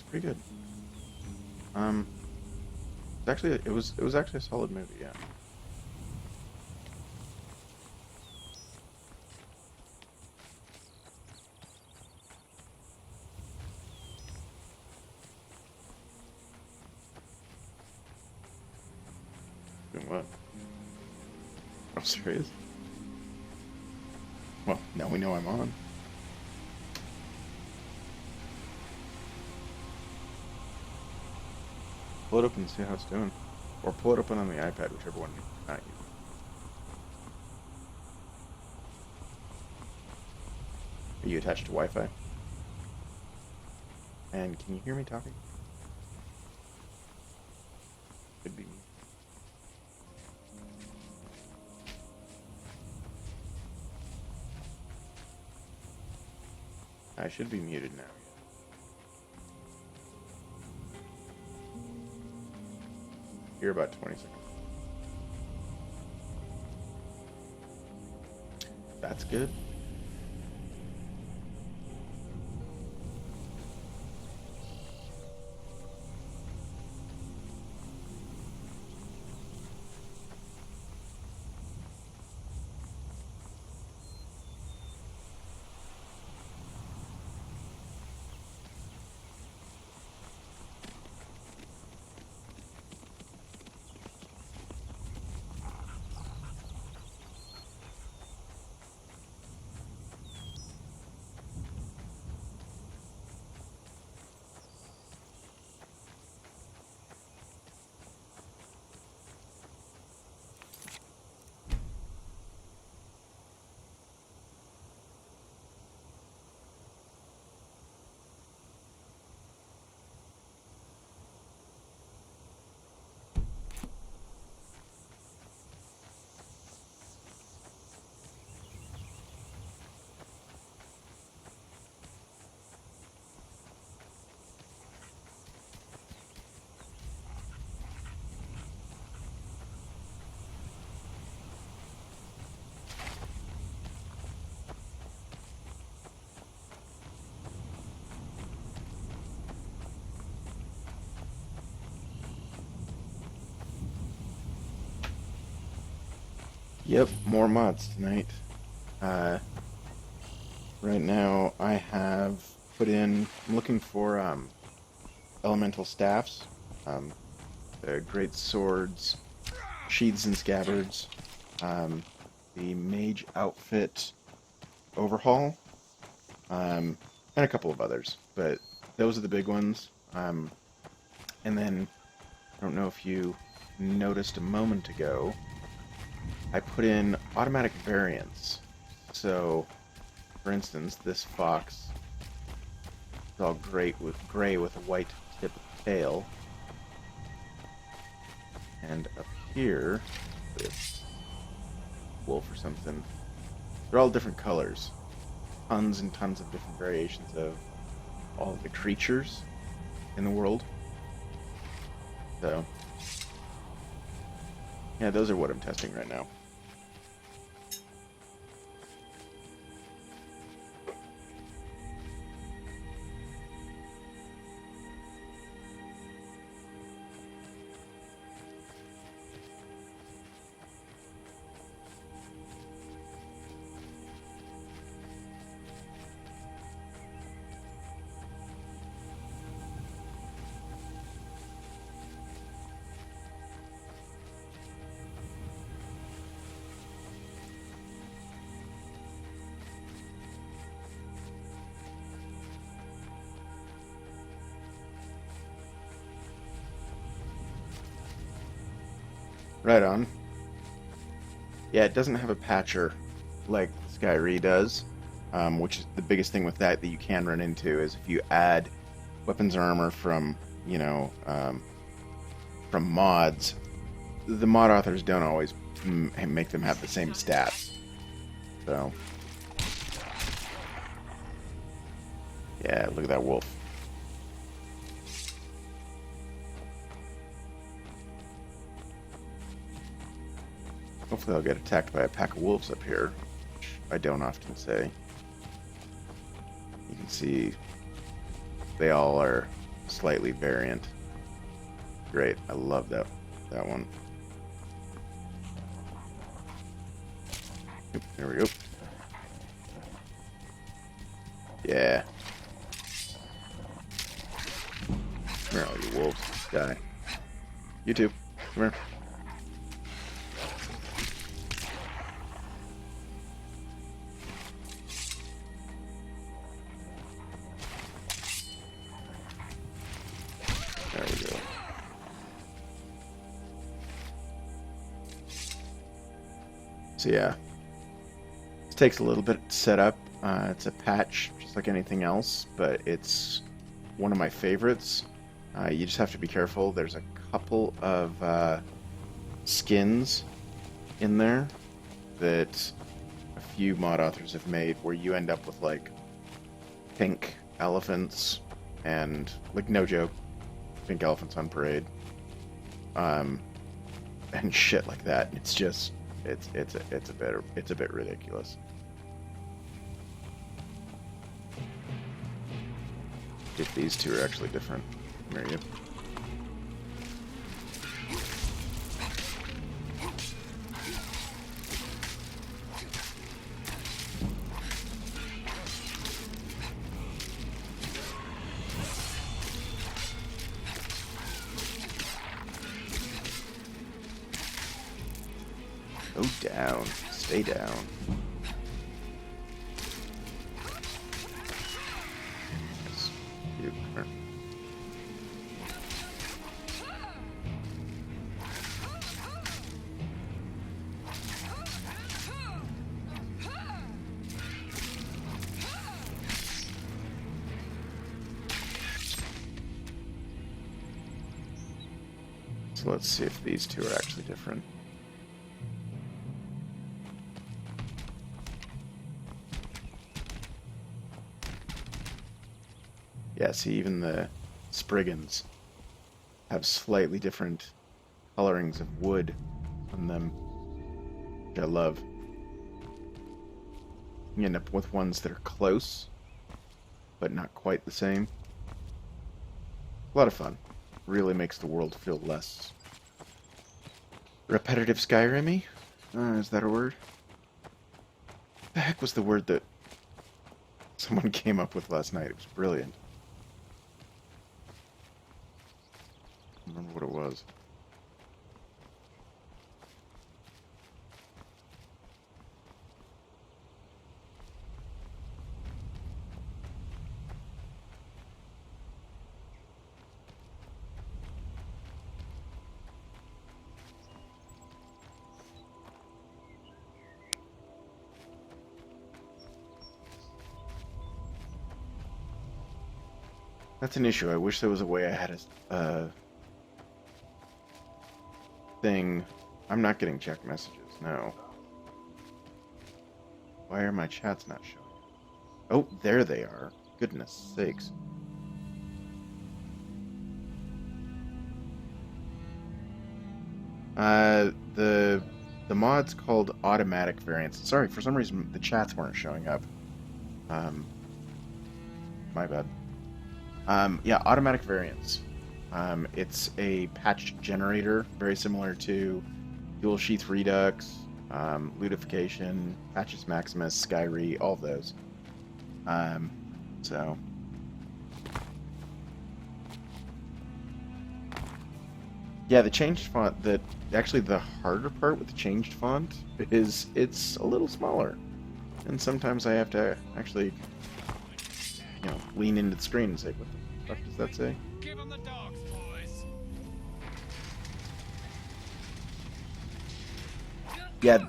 pretty good. Um, it was actually a solid movie. Yeah. Doing what? I'm serious. Well, now we know I'm on. Pull it up and see how it's doing, or pull it up on the iPad, whichever one you're not using. Are you attached to Wi-Fi? And can you hear me talking? Could be me. I should be muted now. You're about 20 seconds. That's good. Yep, more mods tonight. Uh, right now I have put in. I'm looking for elemental staffs, um, great swords, sheaths and scabbards, um, the mage outfit overhaul, and a couple of others. But those are the big ones. And then I don't know if you noticed a moment ago, I put in automatic variants. So, for instance, this fox is all gray with a white tip tail. And up here, this wolf or something. They're all different colors. Tons and tons of different variations of all of the creatures in the world. So, yeah, those are what I'm testing right now. Right on. Yeah, it doesn't have a patcher like Skyrim does, which is the biggest thing with that you can run into is if you add weapons or armor from, from mods, the mod authors don't always make them have the same stats. So, yeah, look at that wolf. Hopefully I'll get attacked by a pack of wolves up here, which I don't often say. You can see they all are slightly variant. Great, I love that one. Oop, there we go. Yeah. Where are all you wolves? Die. You too. Come here. There we go. So yeah, this takes a little bit to set up. It's a patch, just like anything else, but it's one of my favorites. You just have to be careful. There's a couple of skins in there that a few mod authors have made where you end up with like pink elephants and, like, no joke, pink elephants on parade, and shit like that. It's just it's a bit ridiculous. If these two are actually different. There you go. Go down. Stay down. Yes. You. So let's see if these two are actually different. Yeah, see, even the Spriggans have slightly different colorings of wood on them, which I love. You end up with ones that are close, but not quite the same. A lot of fun. Really makes the world feel less repetitive Skyrim-y. Is that a word? What the heck was the word that someone came up with last night? It was brilliant. I don't remember what it was. That's an issue. I wish there was a way I had a thing. I'm not getting check messages, no. Why are my chats not showing? Oh, there they are. Goodness sakes. The mod's called automatic variants. Sorry, for some reason the chats weren't showing up. My bad. Yeah, automatic variants. It's a patch generator, very similar to Dual Sheath Redux, Ludification, Patches Maximus, Skyrim, all of those. So... yeah, the changed font, actually the harder part with the changed font is it's a little smaller. And sometimes I have to actually, lean into the screen and say, what the fuck does that say? Give 'em the dogs, boys. Yeah,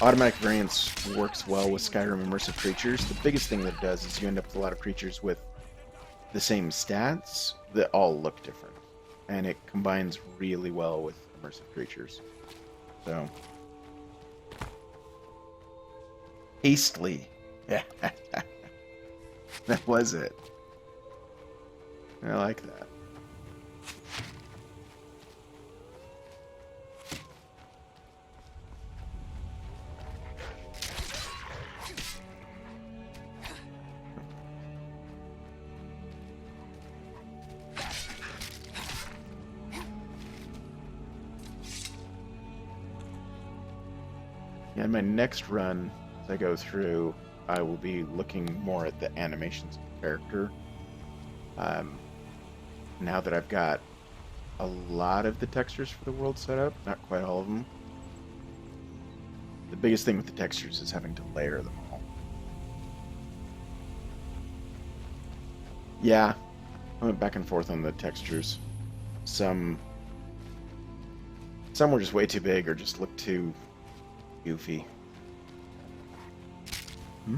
automatic variants works well with Skyrim immersive creatures. The biggest thing that it does is you end up with a lot of creatures with the same stats that all look different. And it combines really well with immersive creatures. So... hastily. That was it. I like that. Yeah, in my next run, as I go through, I will be looking more at the animations of the character. Um, now that I've got a lot of the textures for the world set up, not quite all of them. The biggest thing with the textures is having to layer them all. Yeah, I went back and forth on the textures. Some were just way too big or just looked too goofy. Hmm?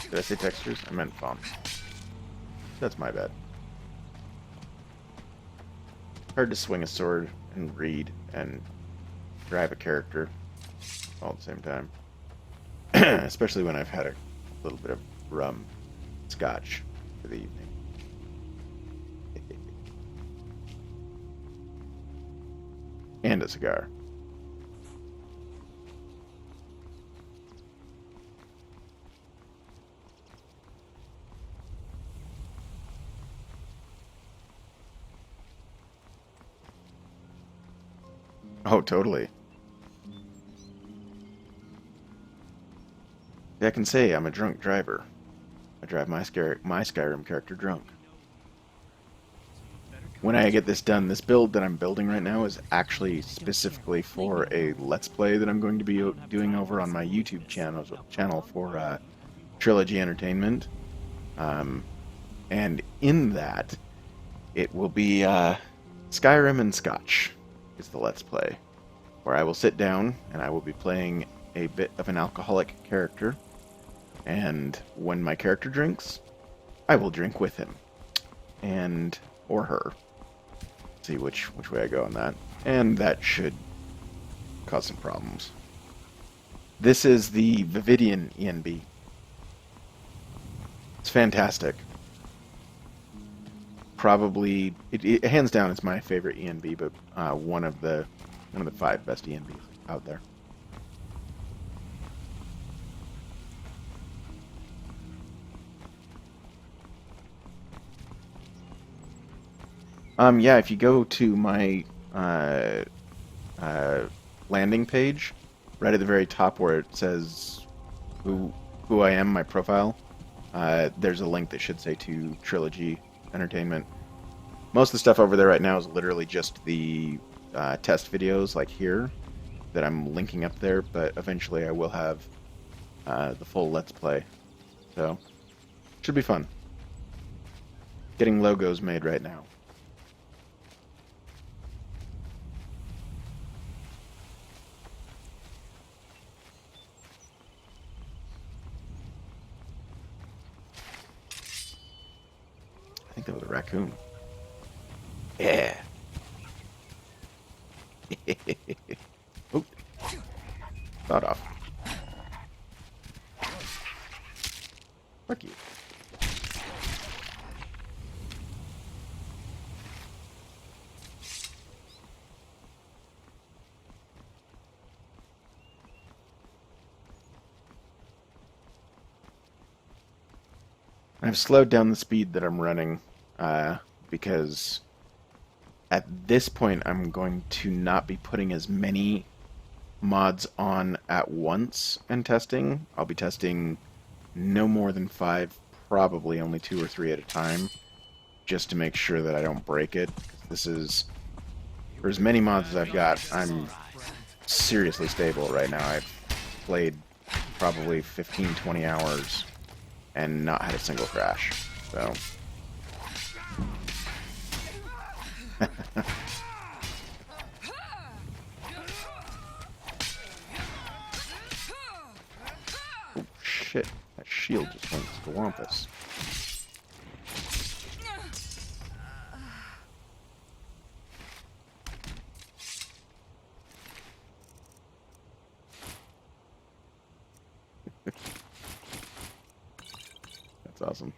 Did I say textures? I meant fonts. That's my bad. Hard to swing a sword and read and drive a character all at the same time. Especially when I've had a little bit of rum scotch for the evening. And a cigar. Oh, totally. I can say I'm a drunk driver. I drive my Skyrim character drunk. When I get this done, this build that I'm building right now is actually specifically for a Let's Play that I'm going to be doing over on my YouTube channel for Trilogy Entertainment. And in that, it will be Skyrim and Scotch is the Let's Play, where I will sit down and I will be playing a bit of an alcoholic character, and when my character drinks, I will drink with him, and or her. See which way I go on that, and that should cause some problems. This is the Vividian ENB. It's fantastic. Probably, hands down, it's my favorite ENB, but one of the 5 best ENBs out there. Yeah, if you go to my landing page, right at the very top where it says who I am, my profile, there's a link that should say to Trilogy Entertainment. Most of the stuff over there right now is literally just the test videos, like here, that I'm linking up there, but eventually I will have the full Let's Play. So, should be fun. Getting logos made right now. I think that was a raccoon. Yeah. Oop. Thought off. Fuck you. I've slowed down the speed that I'm running because at this point I'm going to not be putting as many mods on at once and testing. I'll be testing no more than 5, probably only 2 or 3 at a time, just to make sure that I don't break it. This is, for as many mods as I've got, I'm seriously stable right now. I've played probably 15-20 hours and not had a single crash. So oh shit, that shield just went swampus. That's awesome.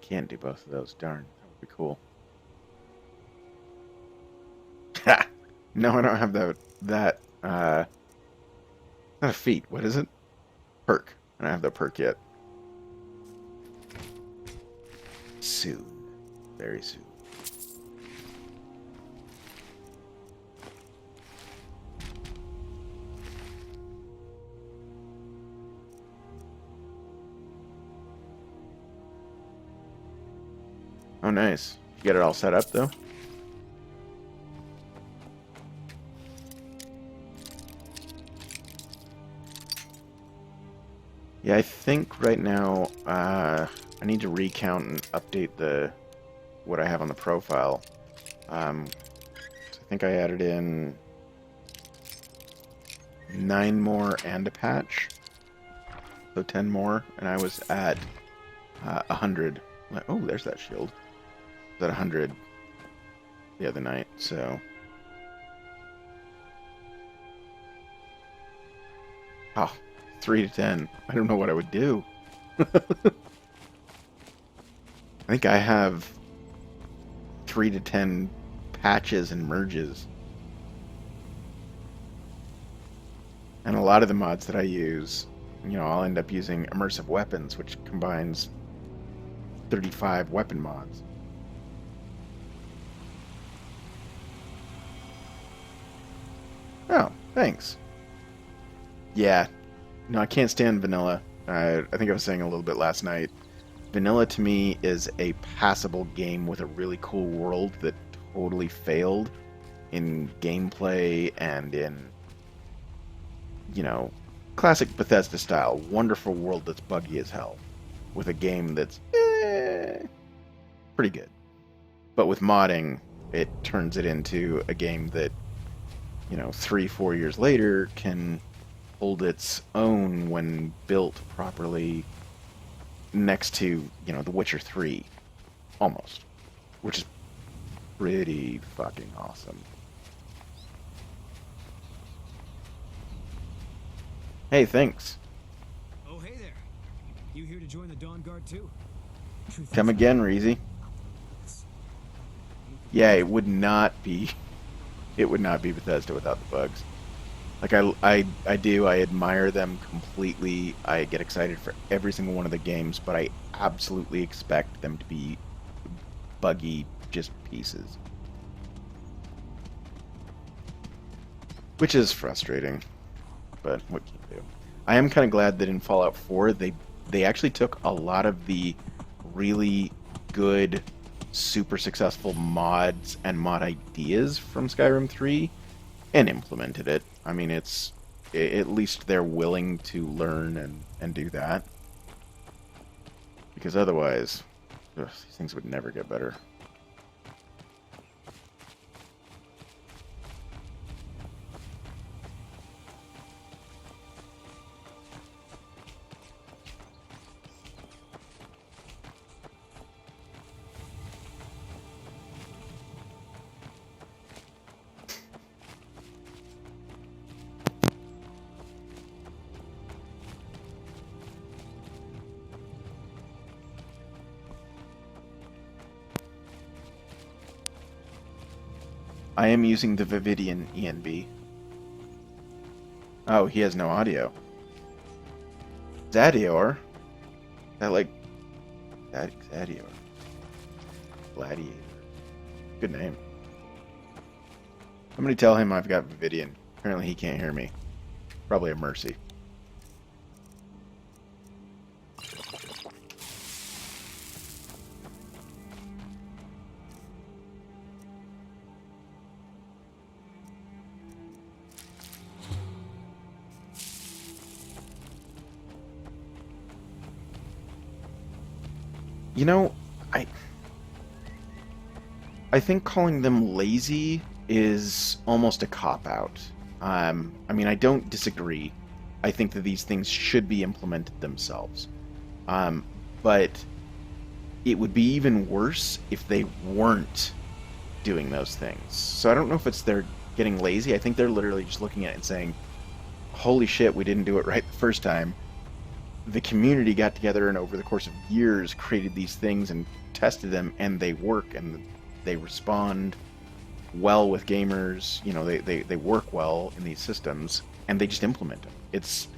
can't do both of those. Darn, that would be cool. Ha! No, I don't have that. Not a feat. What is it? Perk. I don't have that perk yet. Soon. Very soon. Oh, nice. You get it all set up, though? Yeah, I think right now I need to recount and update what I have on the profile. So I think I added in 9 more and a patch, so 10 more, and I was at 100. Oh, there's that shield. I was at 100 the other night, so... Oh, 3 to 10. I don't know what I would do. I think I have 3 to 10 patches and merges. And a lot of the mods that I use, I'll end up using immersive weapons, which combines 35 weapon mods. Oh, thanks. Yeah. No, I can't stand vanilla. I think I was saying a little bit last night. Vanilla to me is a passable game with a really cool world that totally failed in gameplay and in, classic Bethesda style. Wonderful world that's buggy as hell. With a game that's pretty good. But with modding, it turns it into a game that, 3-4 years later can hold its own when built properly next to, The Witcher 3. Almost. Which is pretty fucking awesome. Hey, thanks. Oh, hey there. You here to join the Dawn Guard too? Come again, Reezy. Yeah, it would not be Bethesda without the bugs. Like, I admire them completely. I get excited for every single one of the games, but I absolutely expect them to be buggy just pieces. Which is frustrating, but what can you do? I am kind of glad that in Fallout 4, they actually took a lot of the really good, super successful mods and mod ideas from Skyrim 3 and implemented it. I mean, at least they're willing to learn and do that. Because otherwise, these things would never get better. I am using the Vividian ENB. Oh, he has no audio. Zadior? That like... Zadior. Gladiator. Good name. Somebody tell him I've got Vividian. Apparently he can't hear me. Probably a mercy. I think calling them lazy is almost a cop-out. I mean, I don't disagree. I think that these things should be implemented themselves. But it would be even worse if they weren't doing those things. So I don't know if it's they're getting lazy. I think they're literally just looking at it and saying, holy shit, we didn't do it right the first time. the community got together and over the course of years created these things and tested them, and they work and they respond well with gamers. You know, they work well in these systems, and they just implement them. It's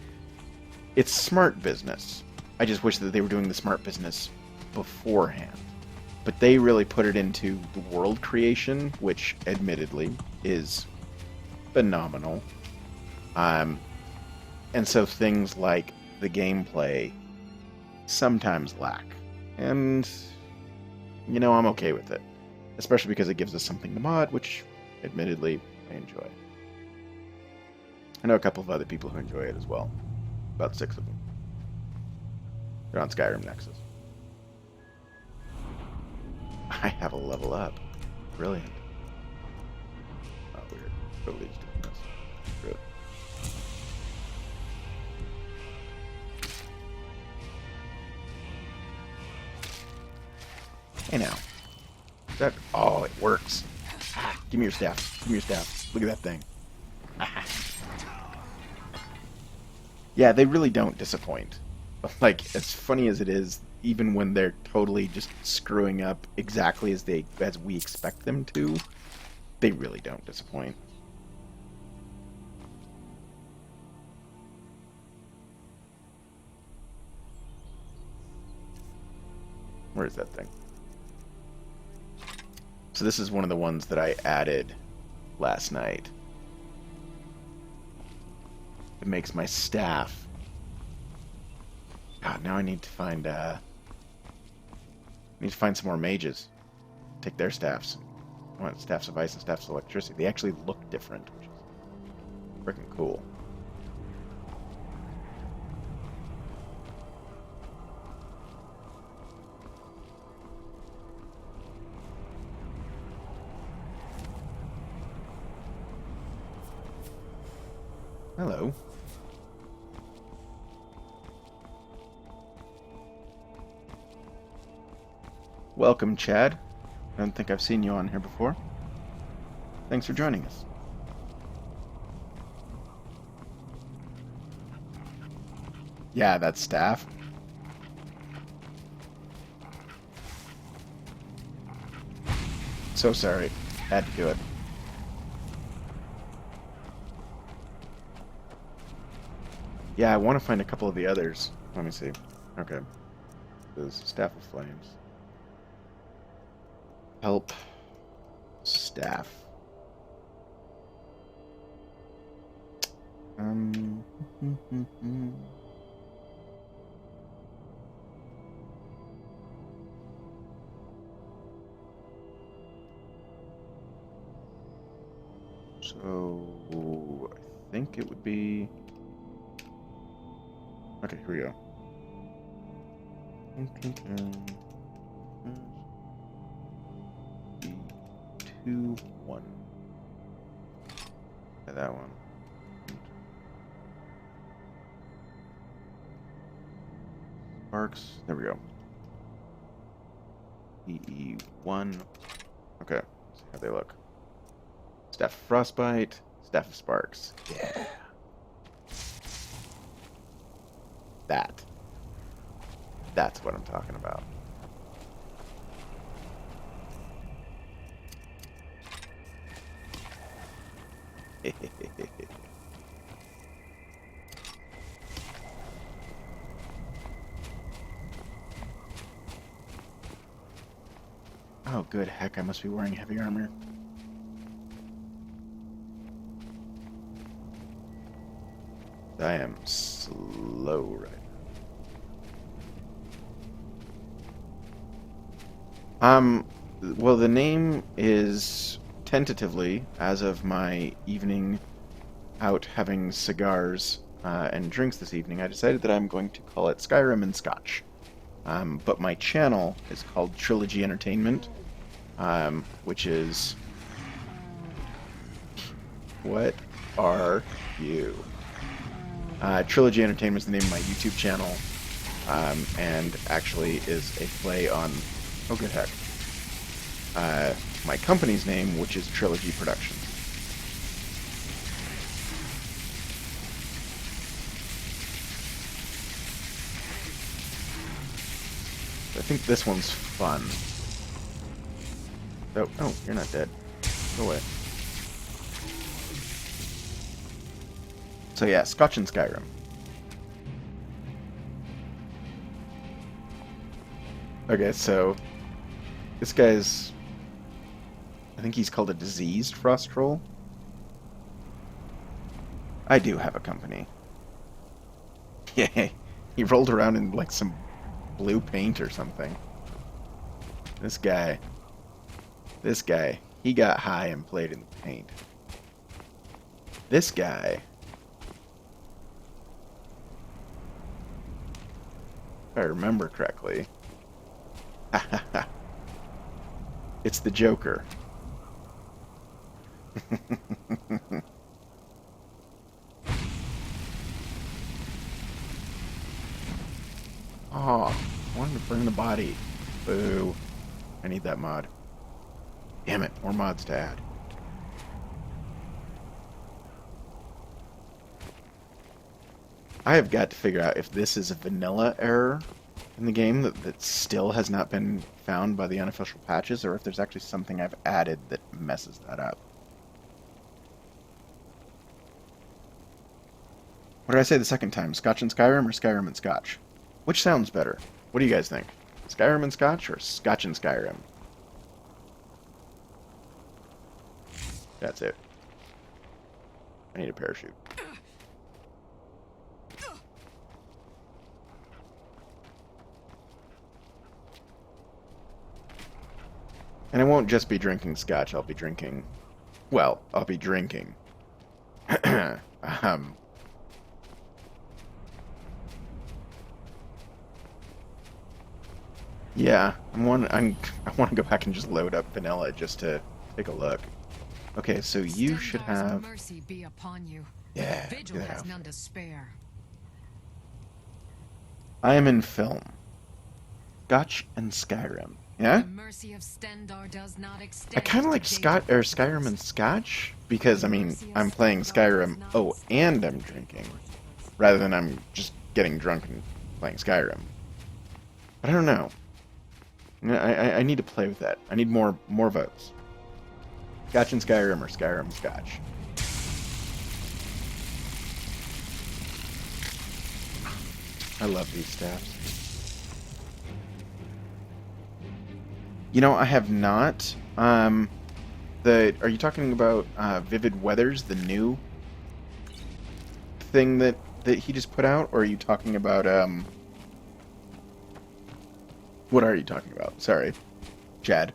smart business. I just wish that they were doing the smart business beforehand. But they really put it into the world creation, which admittedly is phenomenal. And so things like the gameplay sometimes lack. And, you know, I'm okay with it. Especially because it gives us something to mod, which admittedly I enjoy. I know a couple of other people who enjoy it as well. About 6 of them. They're on Skyrim Nexus. I have a level up. Brilliant. Oh, weird. Nobody's doing this. Good. Hey now. That, oh, it works. Ah, give me your staff. Give me your staff. Look at that thing. Ah. Yeah, they really don't disappoint. Like, as funny as it is, even when they're totally just screwing up exactly as we expect them to, they really don't disappoint. Where is that thing? So this is one of the ones that I added last night. It makes my staff. God, now I need to find some more mages. Take their staffs. I want staffs of ice and staffs of electricity. They actually look different, which is freaking cool. Hello. Welcome, Chad. I don't think I've seen you on here before. Thanks for joining us. Yeah, that's staff. So sorry. Had to do it. Yeah, I want to find a couple of the others. Let me see. Okay. This is Staff of Flames. Help. Staff. So, I think it would be... Okay, here we go. 2, 1. Yeah, that one. Sparks. There we go. EE1. Okay. See how they look. Staff of Frostbite. Staff of Sparks. Yeah. That's what I'm talking about. Oh, good. Heck, I must be wearing heavy armor. I am slow right now. Well, the name is tentatively, as of my evening out having cigars and drinks this evening, I decided that I'm going to call it Skyrim and Scotch. But my channel is called Trilogy Entertainment, which is... What are you? Trilogy Entertainment is the name of my YouTube channel, and actually is a play on... Oh, good heck. My company's name, which is Trilogy Productions. think this one's fun. Oh, oh, you're not dead. Go away. So yeah, Scotch and Skyrim. Okay, so this guy's, I think he's called a diseased frost troll. I do have a company. Yeah, he rolled around in like some blue paint or something. This guy, he got high and played in the paint. This guy, if I remember correctly, it's the Joker. Oh, I wanted to burn the body. Boo. I need that mod. Damn it, more mods to add. I have got to figure out if this is a vanilla error in the game that still has not been found by the unofficial patches, or if there's actually something I've added that messes that up. What did I say the second time? Scotch and Skyrim or Skyrim and Scotch? Which sounds better? What do you guys think? Skyrim and Scotch or Scotch and Skyrim? That's it. I need a parachute. And I won't just be drinking Scotch, I'll be drinking... Well, I'll be drinking. Yeah, I want to go back and just load up vanilla just to take a look. Okay, so you should have... Mercy be upon you. Yeah, Vigil has none to spare. I am in film. Scotch and Skyrim. Yeah? The mercy of Stendar does not extend I kind of like Skyrim and Scotch because, I mean, I'm playing Skyrim, oh, and I'm drinking, rather than I'm just getting drunk and playing Skyrim. But I don't know. I need to play with that. I need more votes. Scotch and Skyrim or Skyrim and Scotch. I love these staffs. You know, I have not. Are you talking about Vivid Weathers, the new thing that he just put out, or are you talking about what are you talking about? Sorry, Chad.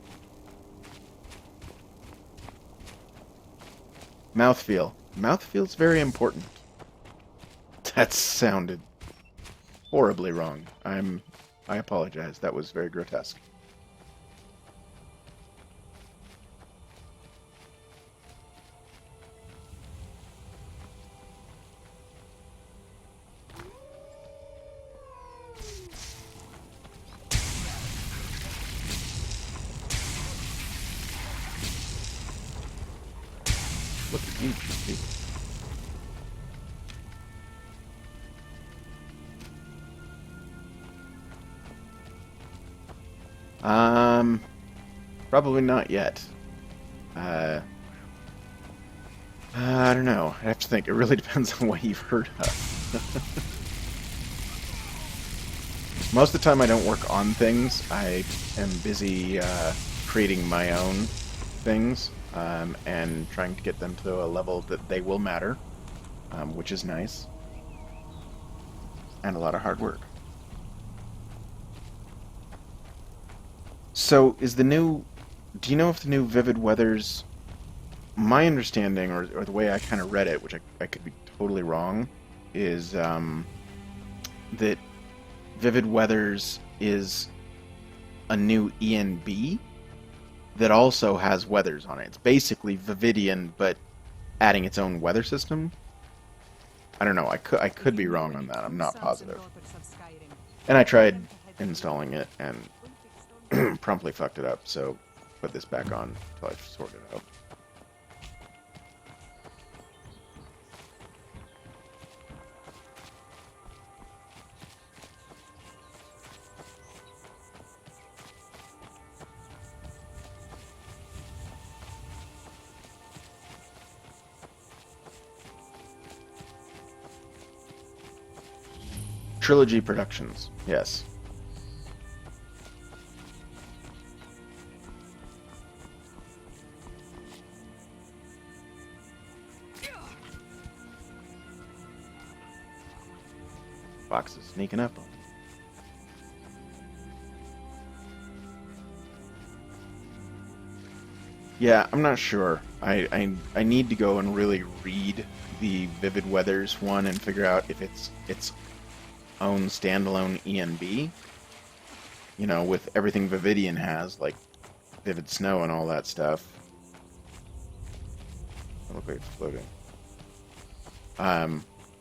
Mouthfeel. Mouthfeel's very important. That sounded horribly wrong. I apologize. That was very grotesque. Look at you, Chippy. Probably not yet. I don't know. I have to think. It really depends on what you've heard of. Most of the time I don't work on things. I am busy creating my own things and trying to get them to a level that they will matter, which is nice. And a lot of hard work. So, is the new... Do you know if the new Vivid Weathers... My understanding, or the way I kind of read it, which I could be totally wrong, is that Vivid Weathers is a new ENB that also has weathers on it. It's basically Vividian, but adding its own weather system. I don't know. I could be wrong on that. I'm not positive. And I tried installing it and promptly fucked it up, so put this back on until I sort it out. Trilogy Productions, yes. Fox is sneaking up on me. Yeah, I'm not sure. I need to go and really read the Vivid Weathers one and figure out if it's its own standalone ENB. You know, with everything Vividian has, like Vivid Snow and all that stuff. It looks like it's floating.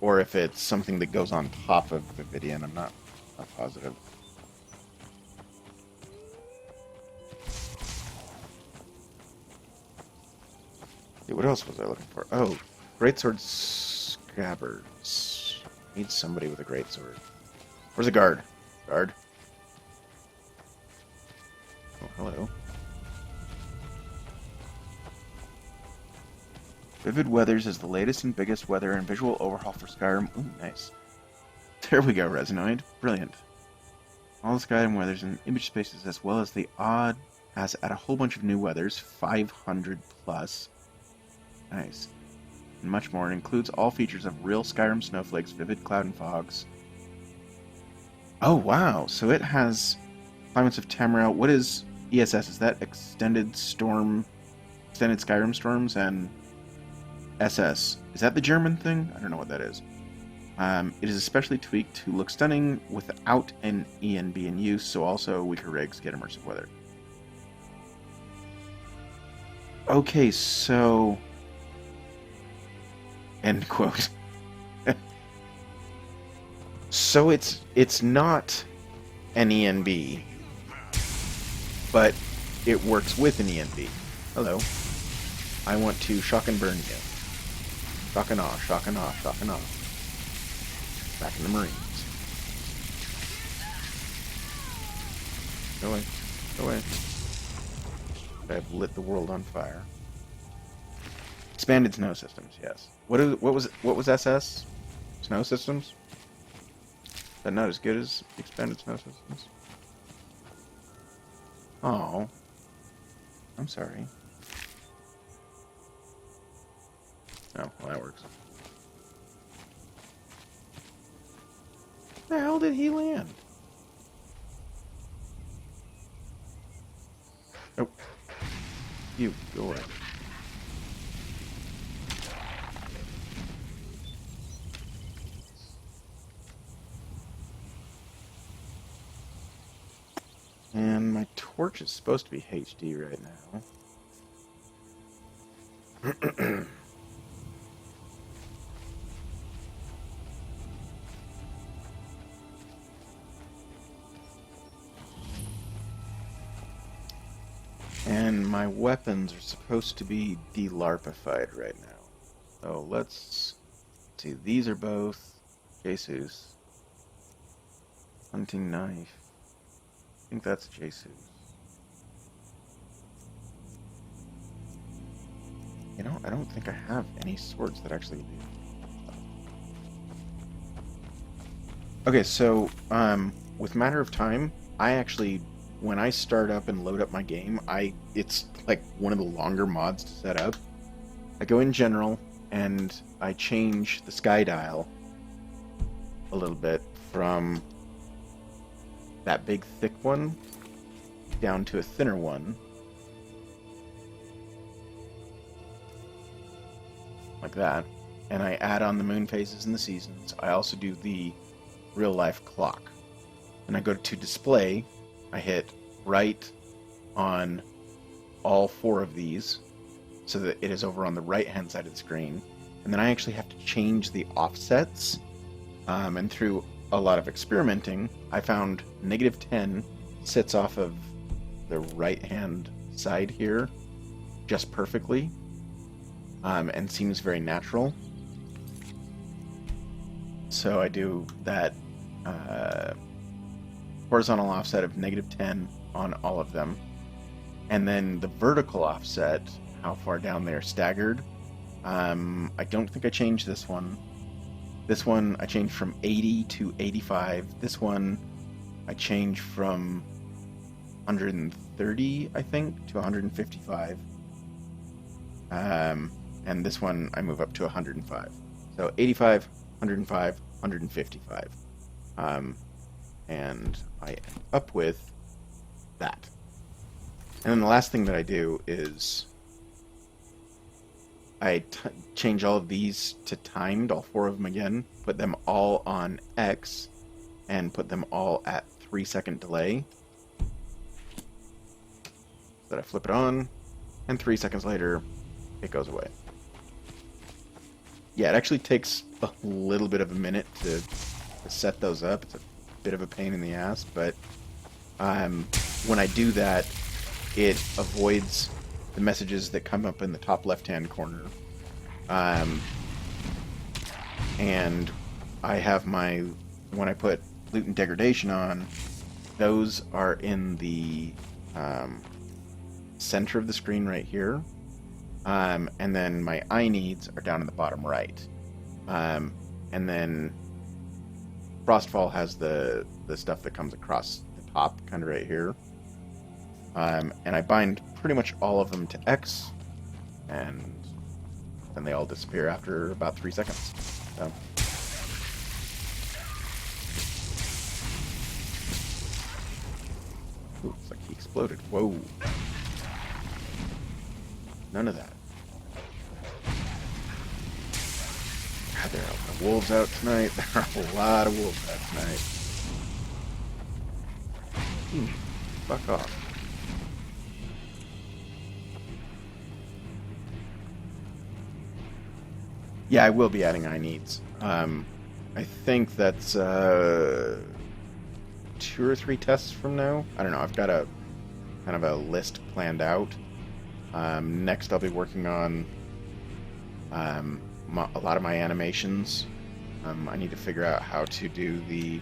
Or if it's something that goes on top of Vividian, I'm not positive. Yeah, what else was I looking for? Oh, greatsword scabbards. Need somebody with a greatsword. Where's a guard? Guard. Oh, hello. Vivid Weathers is the latest and biggest weather and visual overhaul for Skyrim. Ooh, nice. There we go, Resinoid. Brilliant. All the Skyrim weathers and image spaces, as well as the odd, has add a whole bunch of new weathers, 500 plus. Nice. And much more. It includes all features of real Skyrim snowflakes, vivid cloud and fogs. Oh, wow. So it has climates of Tamriel. What is ESS? Is that extended Skyrim storms? And SS. Is that the German thing? I don't know what that is. It is especially tweaked to look stunning without an ENB in use, so also weaker rigs get immersive weather. Okay, so... End quote. So it's not an ENB, but it works with an ENB. Hello. I want to shock and burn you. Shock and awe, shock and awe, shock and awe. Back in the Marines. Go away. Go away. I've lit the world on fire. Expanded snow systems, yes. What was SS? Snow systems? Is that not as good as expanded snow systems? Oh. I'm sorry. Oh, well, that works. Where the hell did he land? Oh. You, go away. And my torch is supposed to be HD right now. And my weapons are supposed to be de-larpified right now. So let's see. These are both Jesus. Hunting knife. I think that's Jesus. You know, I don't think I have any swords that actually do. Okay, so with Matter of Time, I actually, when I start up and load up my game, it's like one of the longer mods to set up. I go in General and I change the sky dial a little bit from that big thick one down to a thinner one, like that, and I add on the moon phases and the seasons. I also do the real life clock, and I go to display. I hit right on all 4 of these so that it is over on the right hand side of the screen, and then I actually have to change the offsets, and through a lot of experimenting, I found -10 sits off of the right-hand side here just perfectly, and seems very natural. So I do that horizontal offset of -10 on all of them, and then the vertical offset, how far down they are staggered. I don't think I changed this one. This one I changed from 80 to 85. This one I changed from 130, I think, to 155. And this one I move up to 105. So 85, 105, 155. And I end up with that. And then the last thing that I do is I change all of these to timed, all 4 of them again, put them all on X, and put them all at 3-second delay. So that I flip it on, and 3 seconds later, it goes away. Yeah, it actually takes a little bit of a minute to set those up. It's a bit of a pain in the ass, but when I do that, it avoids the messages that come up in the top left-hand corner. And I have when I put loot and degradation on, those are in the center of the screen right here. And then my I needs are down in the bottom right. And then Frostfall has the stuff that comes across the top, kind of right here. And I bind pretty much all of them to X, and then they all disappear after about 3 seconds. So. Ooh, it's like he exploded. Whoa. None of that. God, there are wolves out tonight. There are a lot of wolves out tonight. Fuck off. Yeah, I will be adding I needs. I think that's 2 or 3 tests from now. I don't know. I've got a kind of a list planned out. Next, I'll be working on a lot of my animations. I need to figure out how to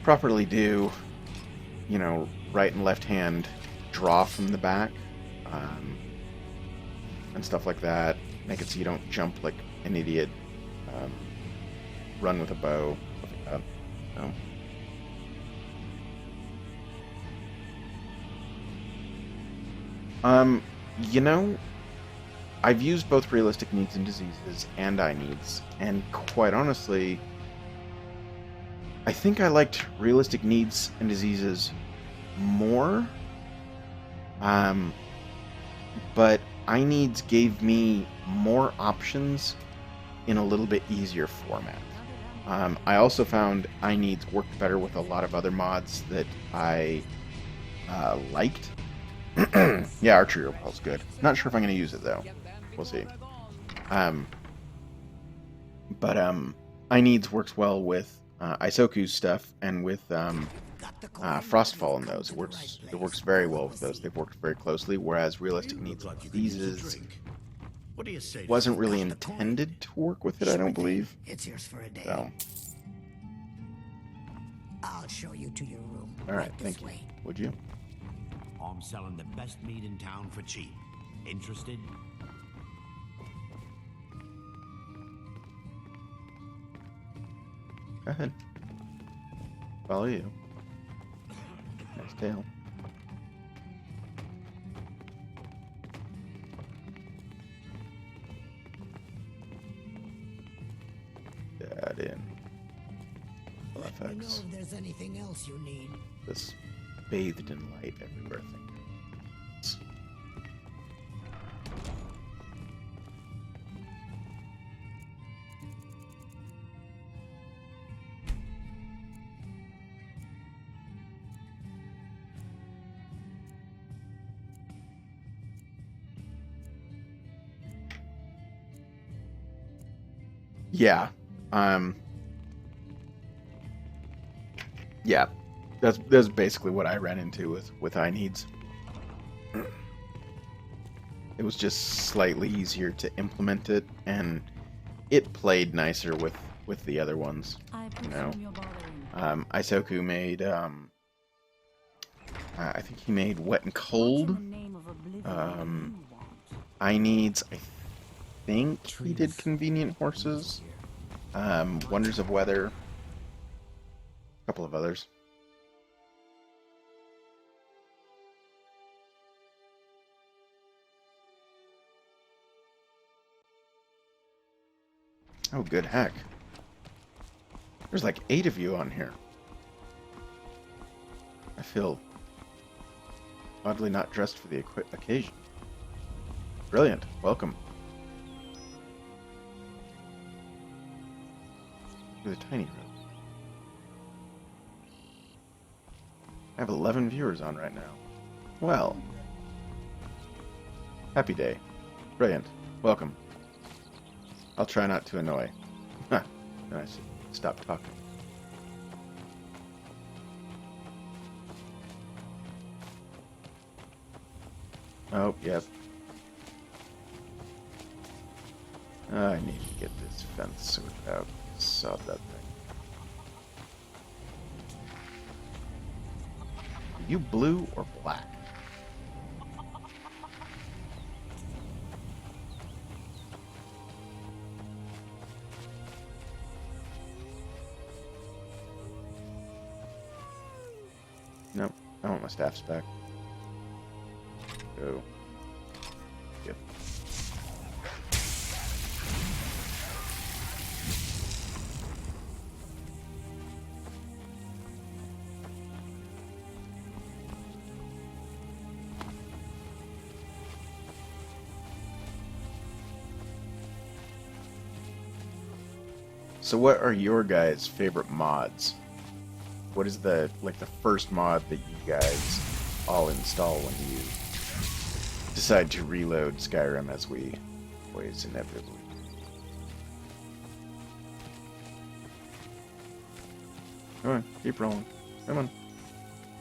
properly do, right and left hand draw from the back, and stuff like that. Make it so you don't jump like an idiot. Run with a bow. Stuff like that. So. I've used both realistic needs and diseases and I needs, and quite honestly, I think I liked realistic needs and diseases more. But I needs gave me more options in a little bit easier format. I also found I needs worked better with a lot of other mods that I liked. Yeah, archery repel's good. Not sure if I'm going to use it though. We'll see. But I needs works well with Isoku's stuff and with Frostfall in those. It works very well with those. They've worked very closely. Whereas realistic needs and diseases wasn't really intended to work with it. I don't believe. It's yours for a day. So. I'll show you to your room. All right, thank you. Would you? I'm selling the best meat in town for cheap. Interested? Go ahead. Follow you. Nice tail. That in. Let me know if there's anything else you need. This bathed in light everywhere thing. Yeah. Yeah. That's basically what I ran into with I needs. It was just slightly easier to implement it, and it played nicer with the other ones. Isoku made I think he made Wet and Cold. I needs, I think he did Convenient Horses. Wonders of Weather, a couple of others. Oh, good heck. There's like 8 of you on here. I feel oddly not dressed for the occasion. Brilliant. Welcome. To the tiny room. I have 11 viewers on right now. Well. Happy day. Brilliant. Welcome. I'll try not to annoy. Then I should stop talking. Oh, yep. I need to get this fence sorted out. Sod that thing. Are you blue or black? Nope, I want my staffs back. Go. Yep. So what are your guys' favorite mods? What is the first mod that you guys all install when you decide to reload Skyrim, as we always inevitably do? Come on, keep rolling. Come on.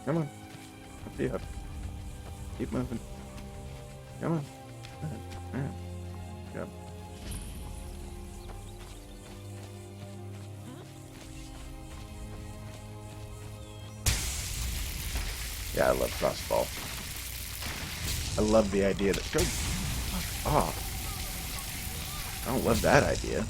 Come on. Up the up. Keep moving. Come on. Yep. Yeah, I love Frostfall. I love the idea that... Go fuck off. I don't love that idea.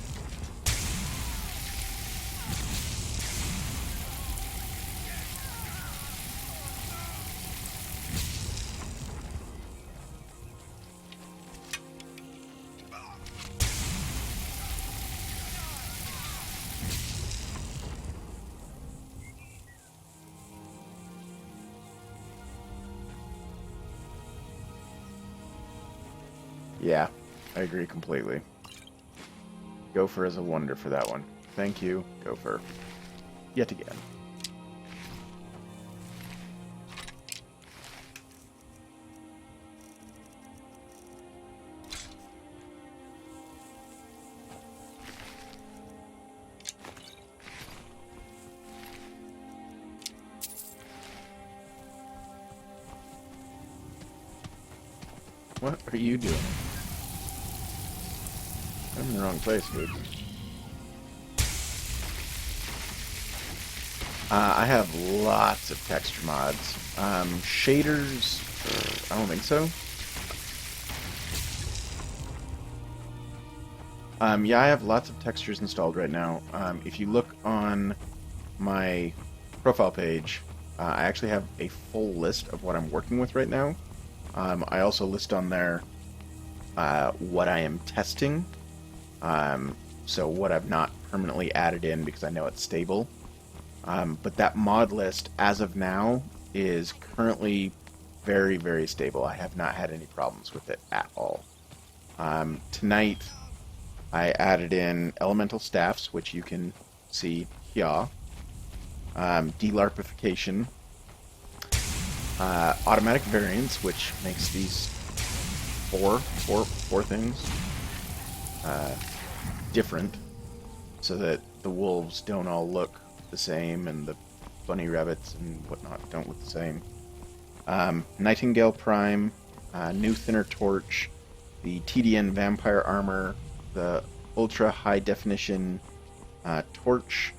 Yeah, I agree completely. Gopher is a wonder for that one. Thank you, Gopher. Yet again. What are you doing? I'm in the wrong place, dude. I have lots of texture mods. Shaders, I don't think so. Yeah, I have lots of textures installed right now. If you look on my profile page, I actually have a full list of what I'm working with right now. I also list on there what I am testing. So what I've not permanently added in because I know it's stable. But that mod list, as of now, is currently very, very stable. I have not had any problems with it at all. Tonight, I added in elemental staffs, which you can see here. Delarpification. Automatic variants, which makes these four things different, so that the wolves don't all look the same, and the bunny rabbits and whatnot don't look the same. Nightingale Prime, new thinner torch, the TDN vampire armor, the ultra high definition torch,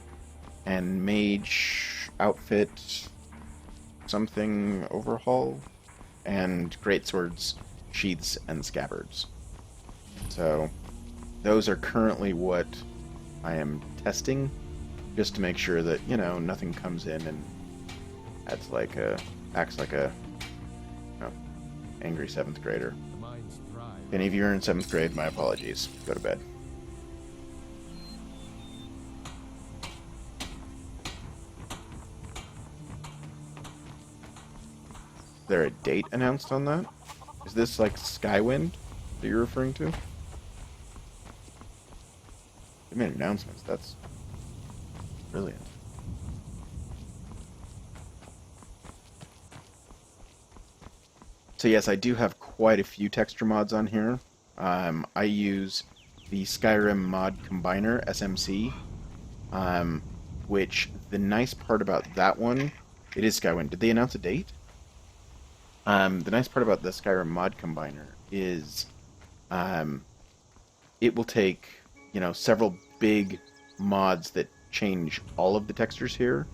and mage outfit something overhaul, and greatswords, sheaths, and scabbards. So those are currently what I am testing, just to make sure that, you know, nothing comes in and acts like a you know, angry 7th grader. If any of you are in 7th grade, my apologies. Go to bed. Is there a date announced on that? Is this like Skywind that you're referring to? They made announcements. That's brilliant. So yes, I do have quite a few texture mods on here. I use the Skyrim mod combiner, SMC, which the nice part about that one, it is Skywind. Did they announce a date? The nice part about the Skyrim mod combiner is it will take, you know, several big mods that change all of the textures here,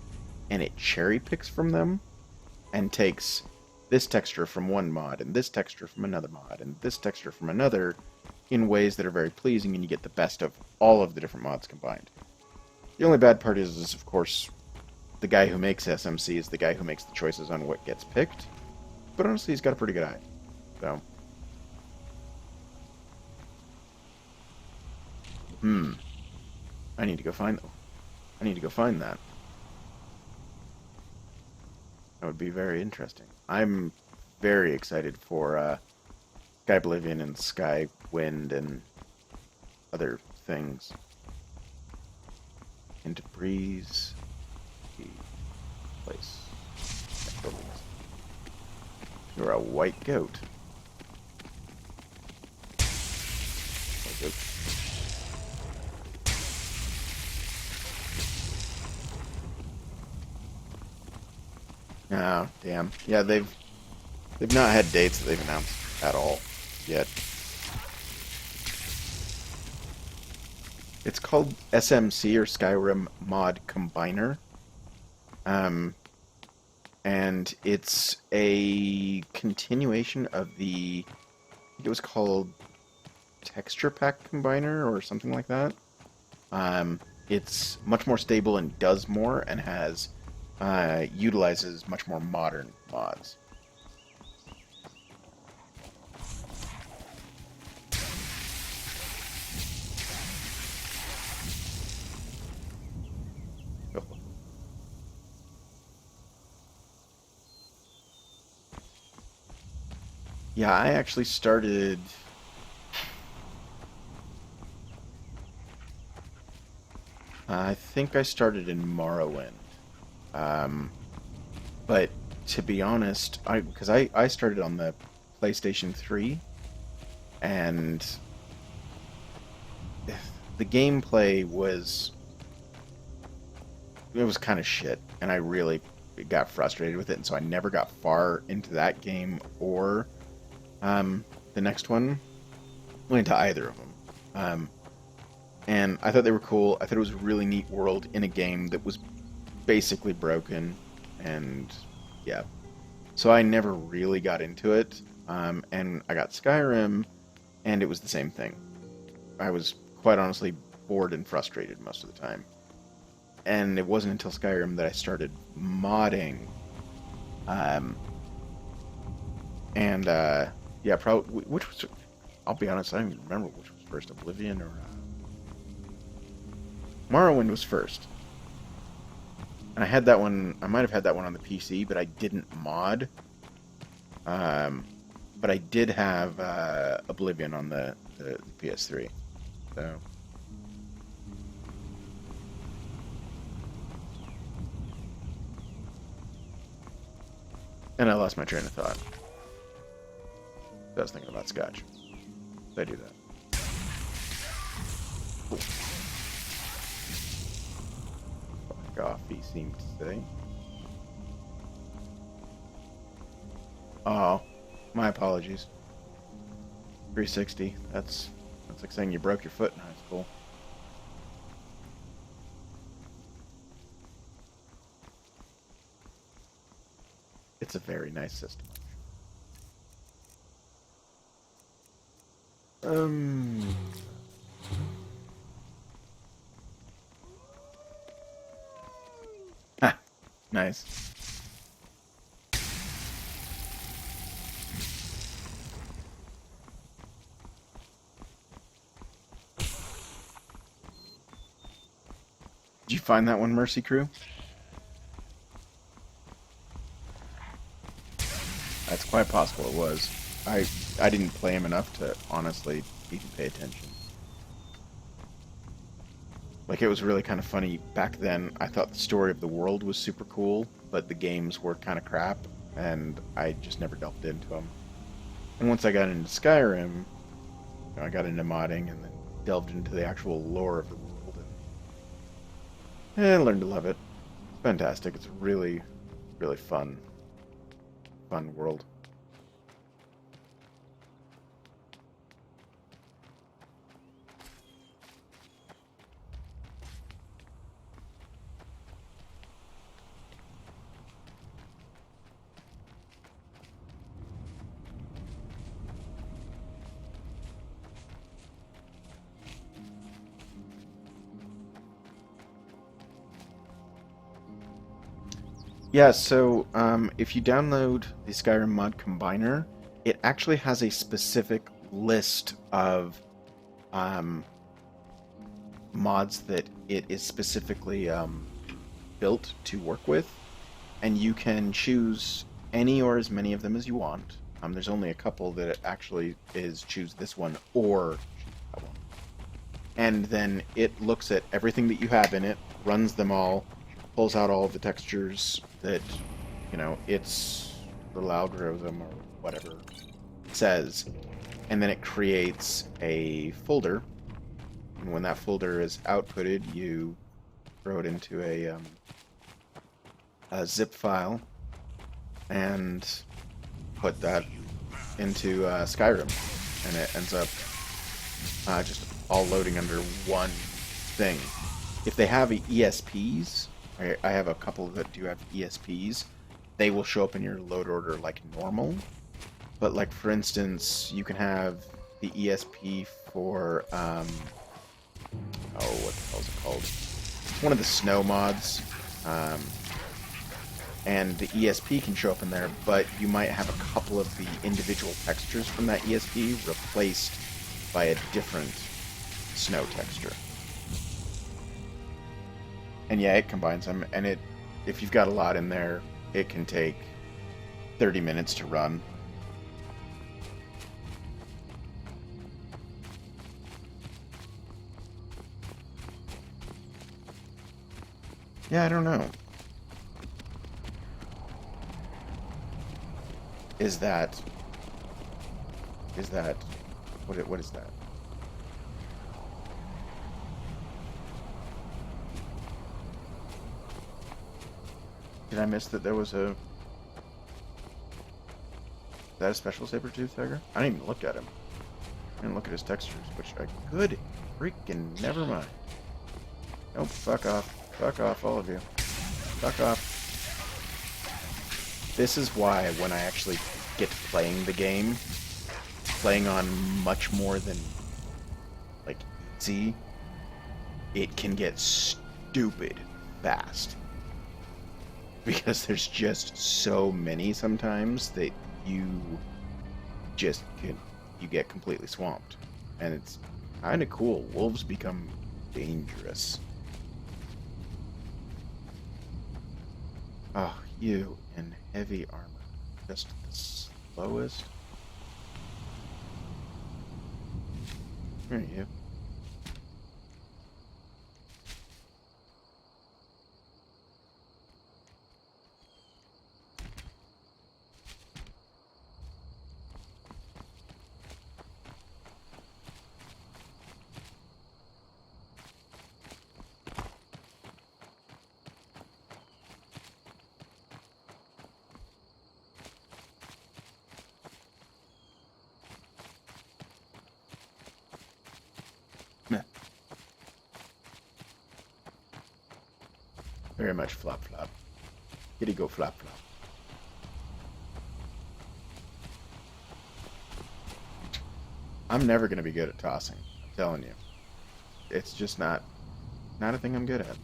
and it cherry picks from them and takes this texture from one mod and this texture from another mod and this texture from another in ways that are very pleasing, and you get the best of all of the different mods combined. The only bad part is of course, the guy who makes SMC is the guy who makes the choices on what gets picked, but honestly, he's got a pretty good eye. So, I need to go find that. That would be very interesting. I'm very excited for Sky Oblivion and Sky Wind and other things. Into Breeze, the place. You're a white goat. White goat. Oh, damn. Yeah, they've not had dates that they've announced at all yet. It's called SMC, or Skyrim Mod Combiner. And it's a continuation of the, I think it was called Texture Pack Combiner or something like that. It's much more stable and does more, and has utilizes much more modern mods. Yeah, I actually started... I think I started in Morrowind. But to be honest, because I started on the PlayStation 3, and the gameplay was... it was kind of shit, and I really got frustrated with it, and so I never got far into that game or the next one. Went into either of them. And I thought they were cool. I thought it was a really neat world in a game that was basically broken, and yeah. So I never really got into it, and I got Skyrim, and it was the same thing. I was quite honestly bored and frustrated most of the time. And it wasn't until Skyrim that I started modding. Yeah, probably, which was, I'll be honest, I don't even remember which was first, Oblivion or Morrowind was first. And I had that one, I might have had that one on the PC, but I didn't mod. But I did have Oblivion on the PS3. So... and I lost my train of thought. I was thinking about Scotch. I do that. Cool. Fuck off, he seemed to say. Oh, my apologies. 360. That's like saying you broke your foot in high school. It's a very nice system. Nice. Did you find that one, Mercy Crew? That's quite possible it was. I didn't play him enough to honestly even pay attention. Like, it was really kind of funny. Back then, I thought the story of the world was super cool, but the games were kind of crap, and I just never delved into them. And once I got into Skyrim, I got into modding and then delved into the actual lore of the world, and I learned to love it. It's fantastic. It's really, really fun world. Yeah, so if you download the Skyrim mod combiner, it actually has a specific list of mods that it is specifically built to work with, and you can choose any or as many of them as you want. There's only a couple that it actually is choose this one or choose that one. And then it looks at everything that you have in it, runs them all, pulls out all of the textures that, its little algorithm or whatever says, and then it creates a folder. And when that folder is outputted, you throw it into a zip file and put that into Skyrim, and it ends up just all loading under one thing. If they have ESPs, I have a couple that do have ESPs, they will show up in your load order like normal. But like, for instance, you can have the ESP for, what the hell is it called? It's one of the snow mods. And the ESP can show up in there, but you might have a couple of the individual textures from that ESP replaced by a different snow texture. And yeah, it combines them, and if you've got a lot in there, it can take 30 minutes to run. Yeah, I don't know. Is that what is that? Did I miss that there was a... Is that a special saber-tooth tiger? I didn't even look at him. I didn't look at his textures, which I could freaking never mind. Nope, fuck off. Fuck off, all of you. Fuck off. This is why when I actually get to playing the game, playing on much more than, like, easy, it can get stupid fast. Because there's just so many sometimes that you get completely swamped. And it's kind of cool. Wolves become dangerous. Oh, you in heavy armor. Just the slowest. Where are you? Meh. Very much flop flop. Kitty go flop flop. I'm never gonna be good at tossing. I'm telling you. It's just not a thing I'm good at.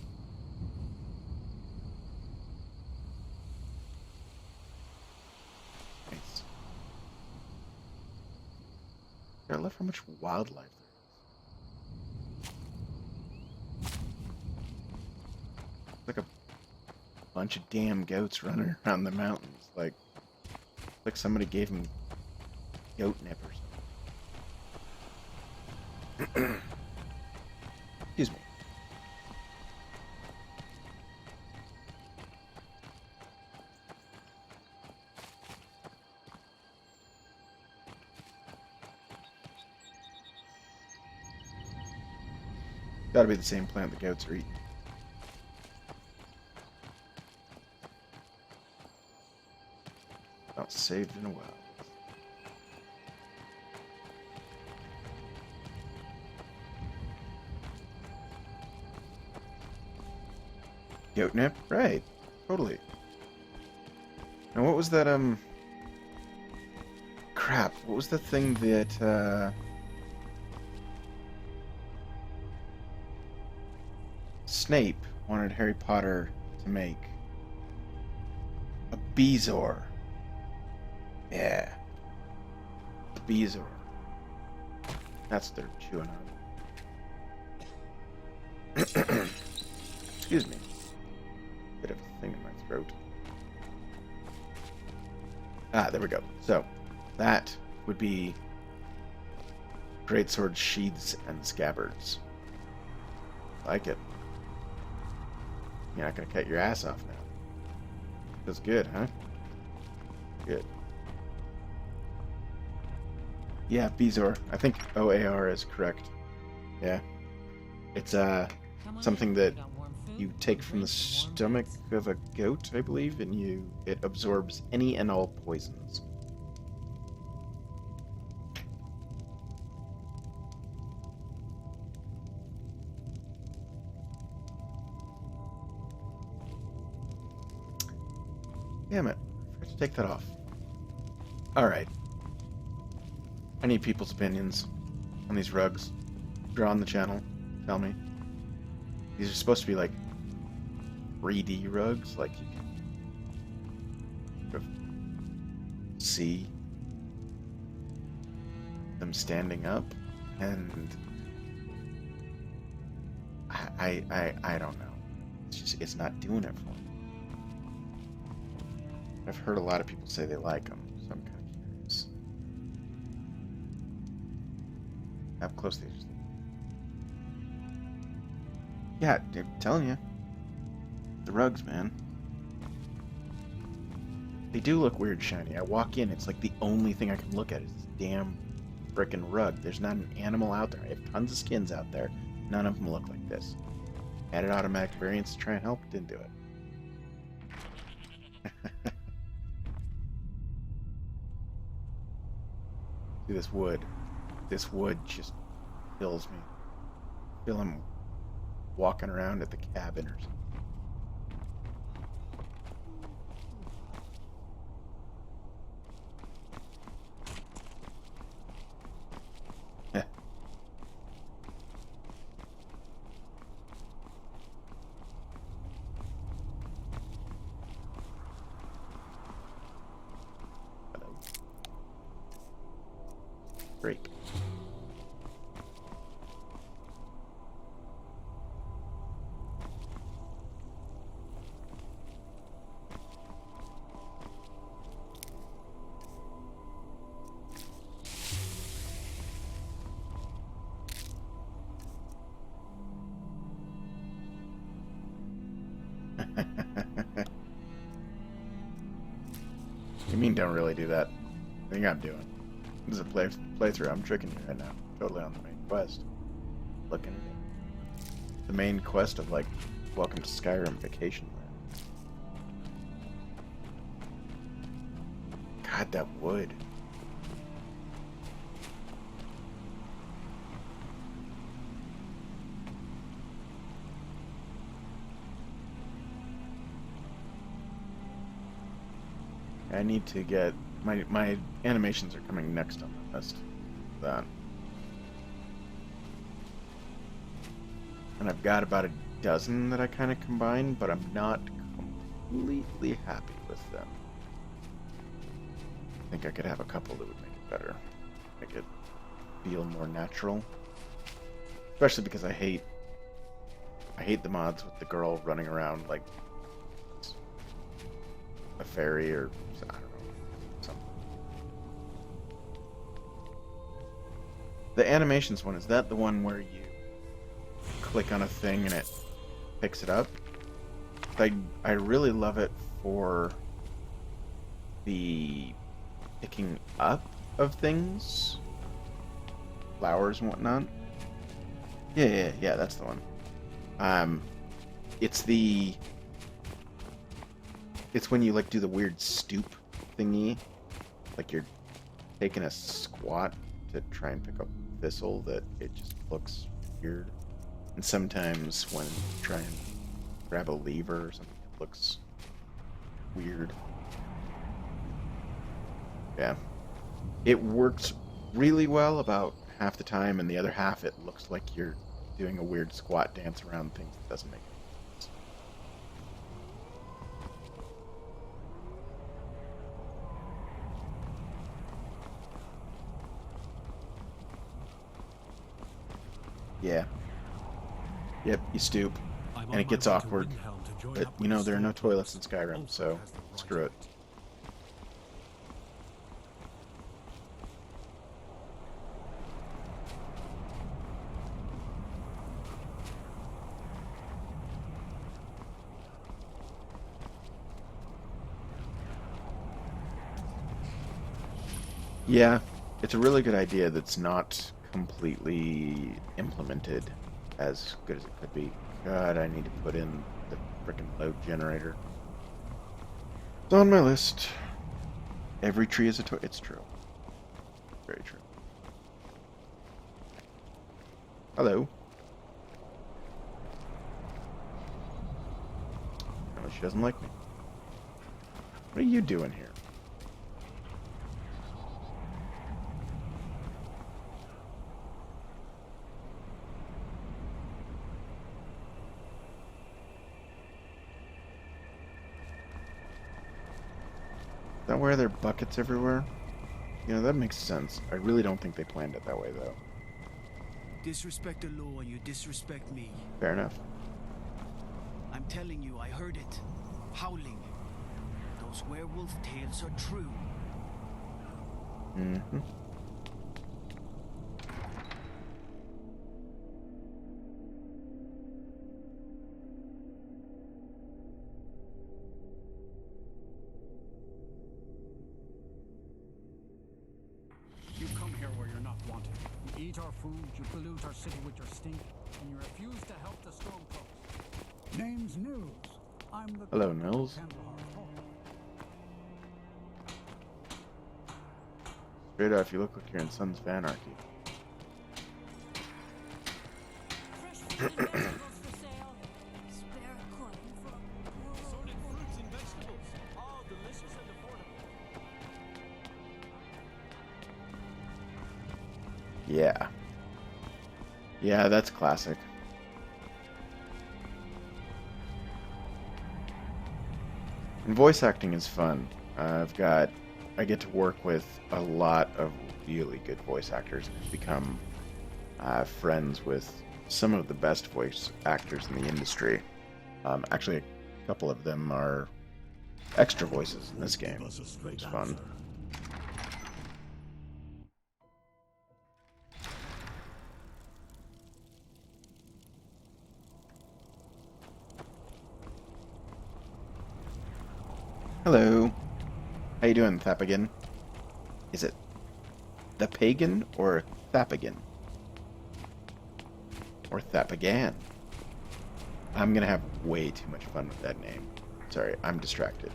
I love how much wildlife there is. Like a bunch of damn goats running around the mountains. Like somebody gave them goat nip or something. Excuse me. Gotta be the same plant the goats are eating. Not saved in a while. Goat nip? Right. Totally. And what was that, crap. What was the thing that, Snape wanted Harry Potter to make? A Bezoar. Yeah. A Bezoar. That's what they're chewing on. Excuse me. Bit of a thing in my throat. Ah, there we go. So, that would be greatsword sheaths and scabbards. Like it. You're not gonna cut your ass off now. Feels good, huh? Good. Yeah, Bezoar. I think OAR is correct. Yeah. It's something that you take from the stomach of a goat, I believe, and it absorbs any and all poisons. Damn it. I forgot to take that off. Alright. I need people's opinions on these rugs. Draw on the channel. Tell me. These are supposed to be like 3D rugs, like you can sort of see them standing up, and I don't know. It's not doing it for me. I've heard a lot of people say they like them, so I'm kind of curious. How close they just. Yeah, I'm telling you. The rugs, man. They do look weird shiny. I walk in, it's like the only thing I can look at is this damn frickin' rug. There's not an animal out there. I have tons of skins out there. None of them look like this. Added automatic variants to try and help. Didn't do it. See this wood. This wood just kills me. I feel I'm walking around at the cabin or something. Hello. Break. You mean don't really do that? I think I'm doing. This is a playthrough. I'm tricking you right now. Totally on the main quest. Looking at it. The main quest of like, welcome to Skyrim Vacation Land. God, that wood. I need to get my animations are coming next on the list. That. And I've got about a dozen that I kind of combined, but I'm not completely happy with them. I think I could have a couple that would make it better. Make it feel more natural. Especially because I hate the mods with the girl running around like a fairy or I don't know, something. The animations one, is that the one where you click on a thing and it picks it up? I really love it for the picking up of things, flowers and whatnot. Yeah, that's the one. It's when you like do the weird stoop thingy, like you're taking a squat to try and pick up thistle, that it just looks weird. And sometimes when you try and grab a lever or something, it looks weird. Yeah. It works really well about half the time, and the other half it looks like you're doing a weird squat dance around things that doesn't make any sense. Yeah. Yep, you stoop, and it gets awkward. But, you know, there are no toilets in Skyrim, so screw it. Yeah, it's a really good idea that's not completely implemented as good as it could be. God, I need to put in the frickin' load generator. It's on my list. Every tree is a toy. It's true. Very true. Hello. No, she doesn't like me. What are you doing here? Is that why there are buckets everywhere? You know, that makes sense. I really don't think they planned it that way, though. Disrespect the law and you disrespect me. Fair enough. I'm telling you, I heard it. Howling. Those werewolf tales are true. Mm-hmm. You come here where you're not wanted. You eat our food, you pollute our city with your stink, and you refuse to help the Stormcloaks. Name's Nils. I'm the Hello, Nils. Straight up, you look like you're in Sons of Anarchy. Yeah. Yeah, that's classic. And voice acting is fun. I get to work with a lot of really good voice actors and become friends with some of the best voice actors in the industry. Actually, a couple of them are extra voices in this game. It's fun. Hello. How you doing, Thapagan? Is it the Pagan or Thapagan? Or Thapagan? I'm gonna have way too much fun with that name. Sorry, I'm distracted.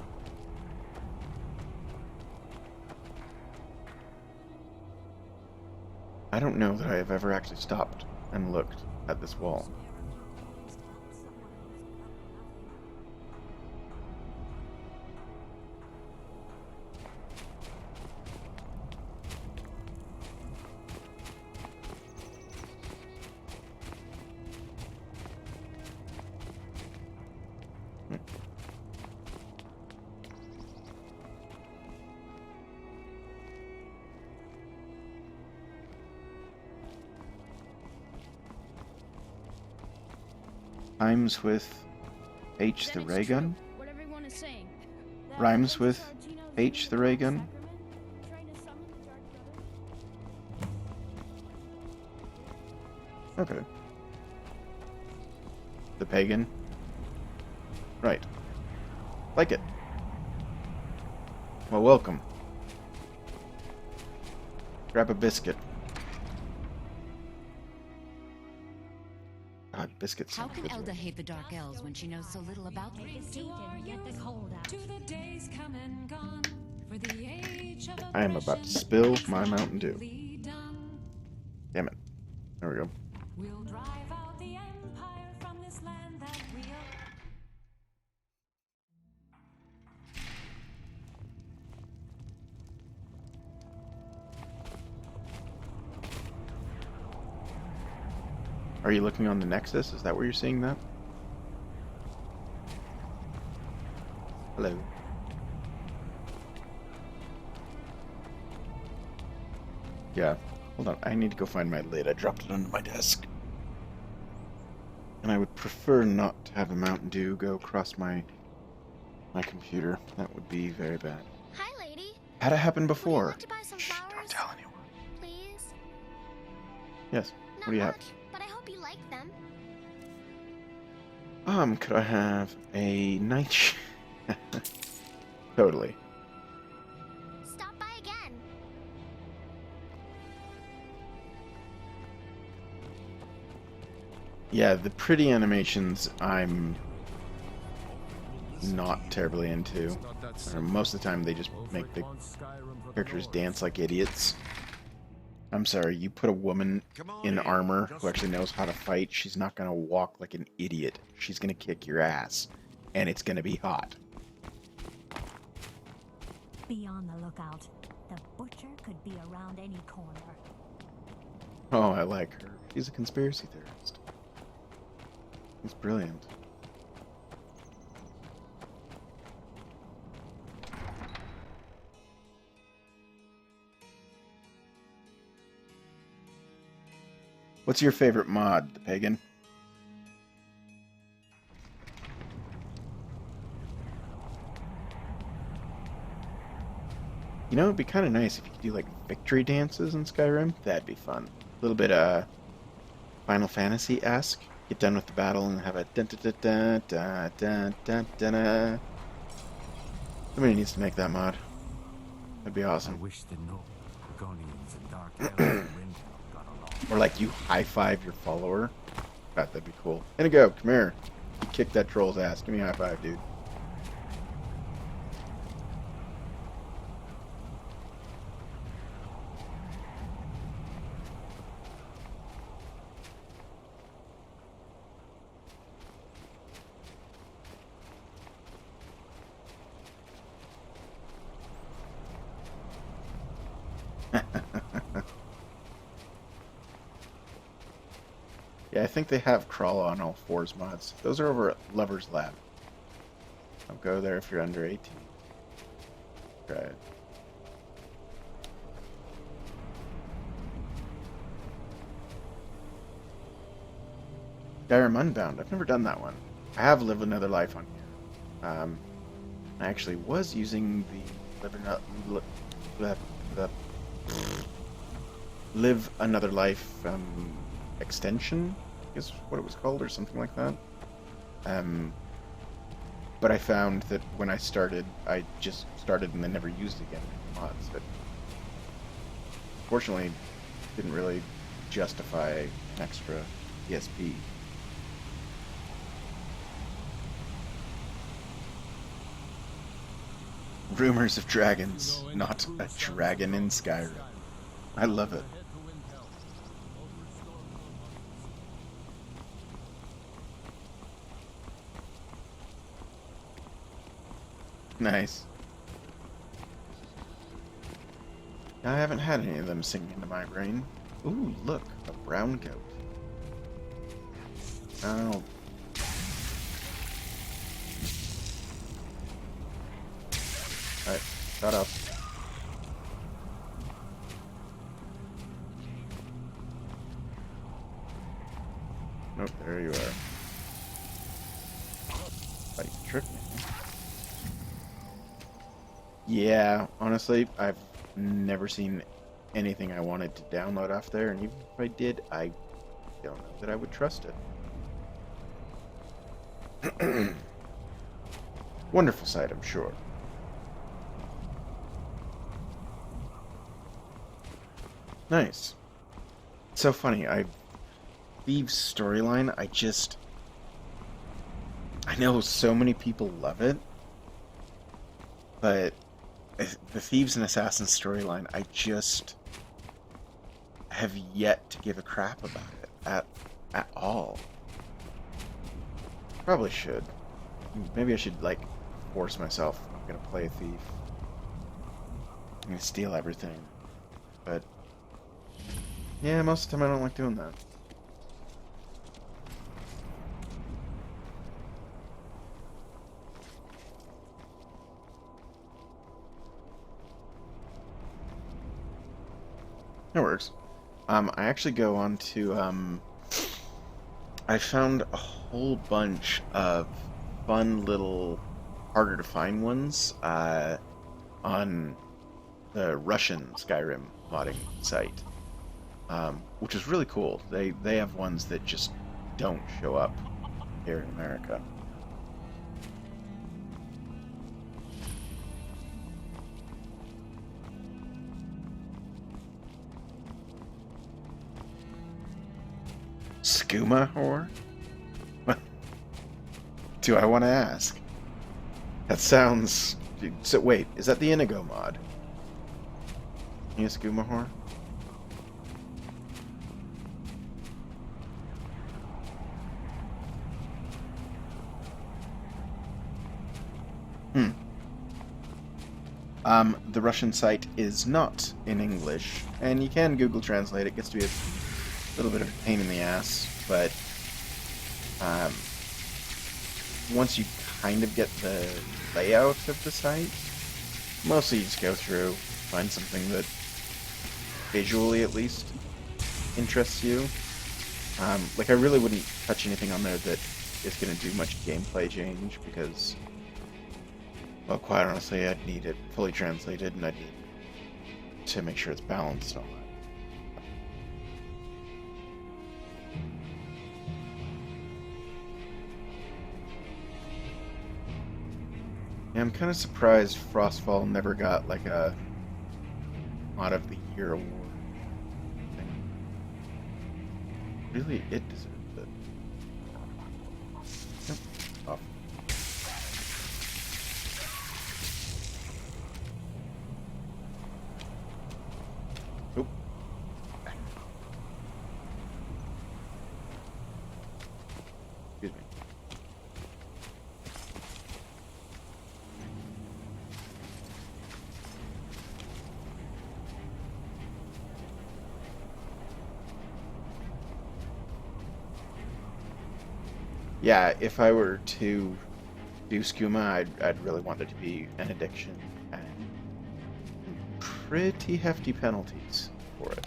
I don't know that I have ever actually stopped and looked at this wall. Rhymes with H the ray gun? What everyone is saying. That Rhymes with Tarantino's H the movie ray called gun? Skyrim, trying to summon the Dark Brother. Okay. The pagan? Right. Like it. Well, welcome. Grab a biscuit. God, biscuits. How sound can good. Elda hate the Dark Elves when she knows so little about them? I am about to spill my Mountain Dew. Damn it. There we go. We'll drive out the empire from this land that we are. Are you looking on the Nexus? Is that where you're seeing that? Hello. Yeah. Hold on. I need to go find my lid. I dropped it under my desk. And I would prefer not to have a Mountain Dew go across my computer. That would be very bad. Hi, lady. Had it happen Would you before. like to buy some Shh, flowers? don't tell anyone. Please? Yes. Not What do you have? much, but I hope you like them. Could I have a night? Totally. Stop by again. Yeah, the pretty animations I'm not terribly into. Most of the time they just make the characters dance like idiots. I'm sorry, you put a woman in armor who actually knows how to fight, she's not gonna walk like an idiot. She's gonna kick your ass. And it's gonna be hot. Be on the lookout. The butcher could be around any corner. Oh, I like her. She's a conspiracy theorist. It's brilliant. What's your favorite mod, the pagan? You know, it'd be kind of nice if you could do like victory dances in Skyrim. That'd be fun. A little bit Final Fantasy-esque. Get done with the battle and have a dun dun dun dun dun dun dun dun. Somebody needs to make that mod. That'd be I awesome. wish the Dragonians and Dark Elves in Windhelm got along. Or like you high-five your follower. God, that'd be cool. Inigo, come here. You kick that troll's ass. Give me a high-five, dude. Yeah, I think they have crawl on all fours mods. Those are over at Lover's Lab. I'll go there if you're under 18. Try it. Skyrim Unbound. I've never done that one. I have Live Another Life on here. I actually was using the Live Another Life extension, I guess what it was called, or something like that. But I found that when I started, I just started and then never used it again in mods. But fortunately, didn't really justify an extra ESP. Rumors of dragons, not a dragon in Skyrim. I love it. Nice. I haven't had any of them singing into my brain. Ooh, look, a brown goat. Oh. Alright, shut up. Nope, there you are. Yeah, honestly, I've never seen anything I wanted to download off there, and even if I did, I don't know that I would trust it. Wonderful site, I'm sure. Nice. So funny, Thieves storyline, I know so many people love it, but the Thieves and Assassins storyline, I just have yet to give a crap about it at all. Probably should. Maybe I should, like, force myself. I'm gonna play a thief. I'm gonna steal everything. But yeah, most of the time I don't like doing that. That works. I actually go on to, I found a whole bunch of fun little harder to find ones, on the Russian Skyrim modding site, which is really cool. They have ones that just don't show up here in America. Skooma whore? Do I want to ask? That sounds... So wait, is that the Inigo mod? You a skooma whore? The Russian site is not in English, and you can Google Translate. It gets to be a little bit of a pain in the ass, but once you kind of get the layout of the site, mostly you just go through, find something that visually at least interests you. Like, I really wouldn't touch anything on there that is going to do much gameplay change, because, well, quite honestly, I'd need it fully translated, and I'd need to make sure it's balanced and all that. Yeah, I'm kind of surprised Frostfall never got, like, a Mod of the Year award thing. Really, it deserves it. Yep. Off. Oop. Excuse me. Yeah, if I were to do skooma, I'd really want it to be an addiction and pretty hefty penalties for it.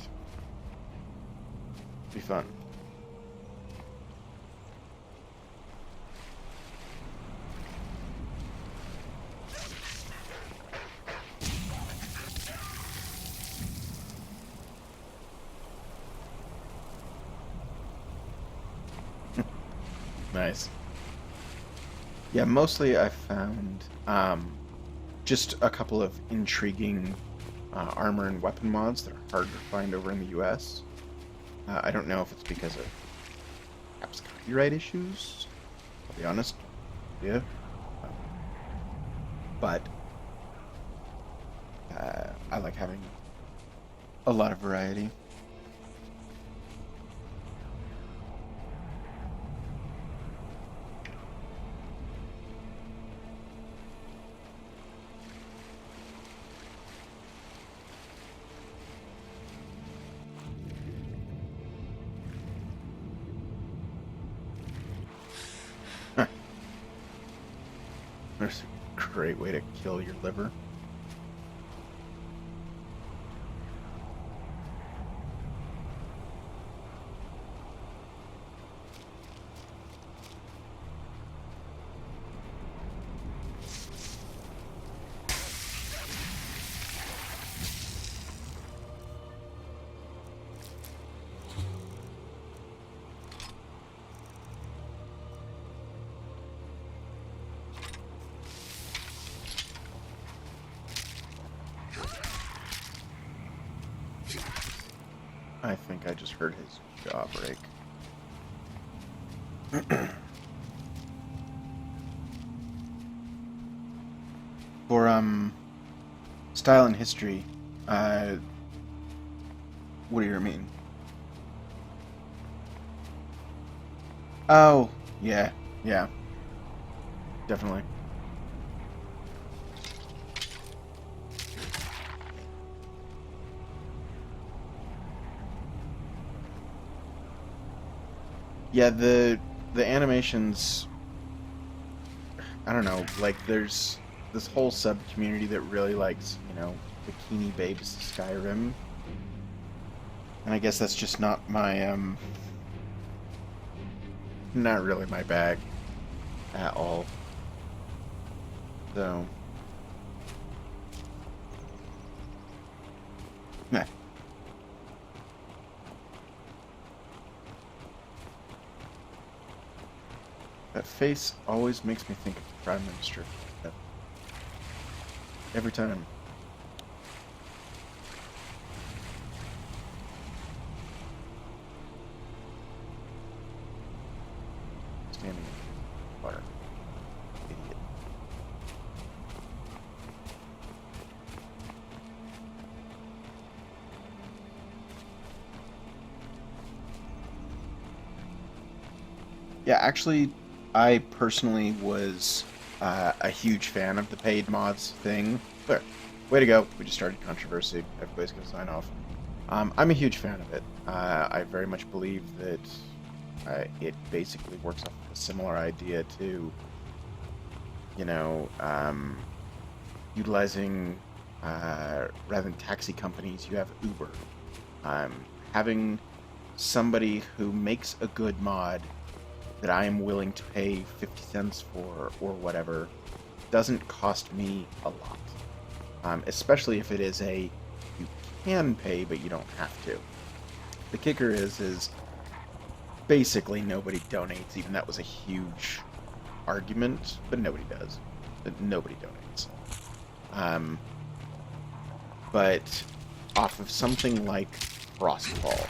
Be fun. Nice. Yeah, mostly I found just a couple of intriguing armor and weapon mods that are hard to find over in the US. I don't know if it's because of perhaps copyright issues. I'll be honest. Yeah. But I like having a lot of variety. There's a great way to kill your liver. think I just heard his jaw break. For style and history, what do you mean? Oh, yeah, definitely. Yeah, the animations, I don't know, like there's this whole sub-community that really likes, Bikini Babes Skyrim. And I guess that's just not my, not really my bag at all. So, meh. That face always makes me think of the Prime Minister. Every time. Standing in the water. Idiot. Yeah, actually, I personally was a huge fan of the paid mods thing. But, way to go. We just started controversy. Everybody's going to sign off. I'm a huge fan of it. I very much believe that it basically works off a similar idea to, utilizing, rather than taxi companies, you have Uber. Having somebody who makes a good mod that I am willing to pay 50 cents for or whatever doesn't cost me a lot. Especially if it is you can pay but you don't have to. The kicker is basically nobody donates. Even that was a huge argument, but nobody does. Nobody donates. But off of something like Frostfall,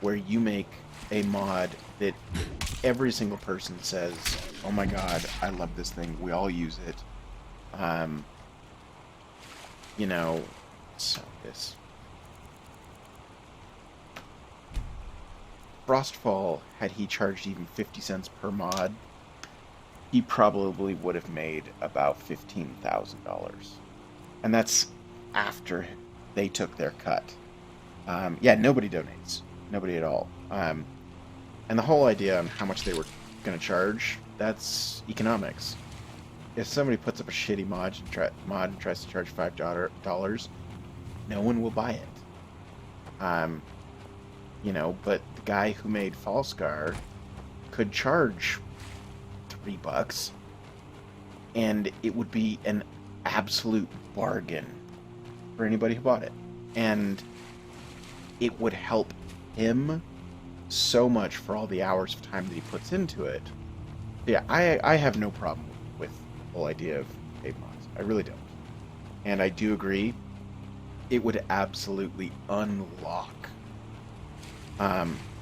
where you make a mod that every single person says, oh my god, I love this thing, we all use it. So this. Frostfall, had he charged even 50 cents per mod, he probably would have made about $15,000. And that's after they took their cut. Yeah, nobody donates. Nobody at all. And the whole idea on how much they were going to charge, that's economics. If somebody puts up a shitty mod and tries to charge $5, no one will buy it. But the guy who made Fallscar could charge $3, and it would be an absolute bargain for anybody who bought it. And it would help him so much for all the hours of time that he puts into it. Yeah, I have no problem with the whole idea of paid mods. I really don't. And I do agree, it would absolutely unlock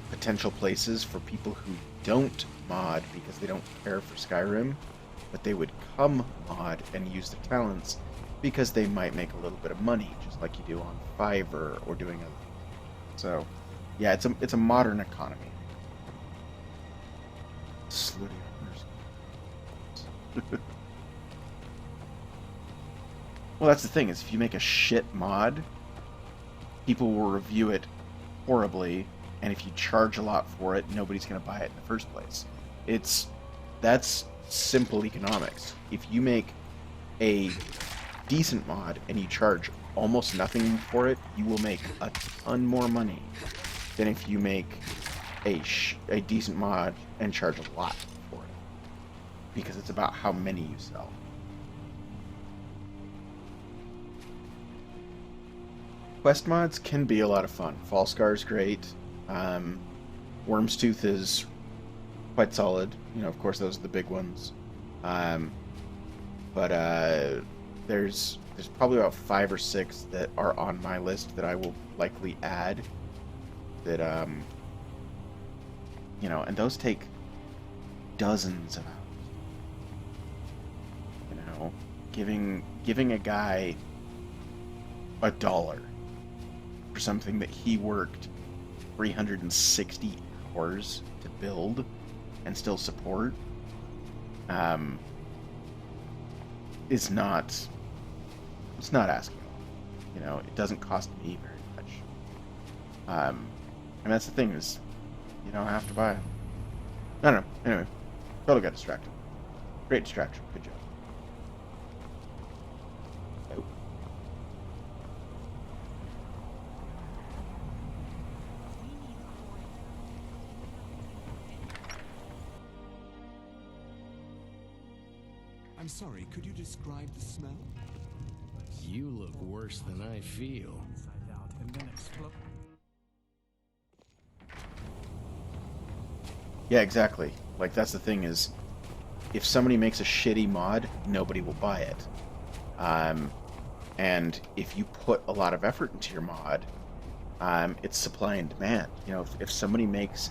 potential places for people who don't mod because they don't care for Skyrim, but they would come mod and use their talents because they might make a little bit of money, just like you do on Fiverr or doing other things. So, yeah, it's a modern economy. Slutty hunters. Well, that's the thing, is if you make a shit mod, people will review it horribly, and if you charge a lot for it, nobody's going to buy it in the first place. That's simple economics. If you make a decent mod and you charge almost nothing for it, you will make a ton more money than if you make a decent mod and charge a lot for it. Because it's about how many you sell. Quest mods can be a lot of fun. Fallscar's great. Worm's Tooth is quite solid. Of course, those are the big ones. But there's probably about 5 or 6 that are on my list that I will likely add. that, you know, and those take dozens of hours. You know, giving a guy $1 for something that he worked 360 hours to build and still support, is not, it's not asking a lot. You know, it doesn't cost me very much. And that's the thing, is you don't have to buy it. I don't know. Anyway, totally got distracted. Great distraction. Good job. Oh. I'm sorry, could you describe the smell? You look worse than I feel. Inside out, and then explode. Yeah, exactly. Like, that's the thing, is if somebody makes a shitty mod, nobody will buy it. And if you put a lot of effort into your mod, it's supply and demand. You know, if somebody makes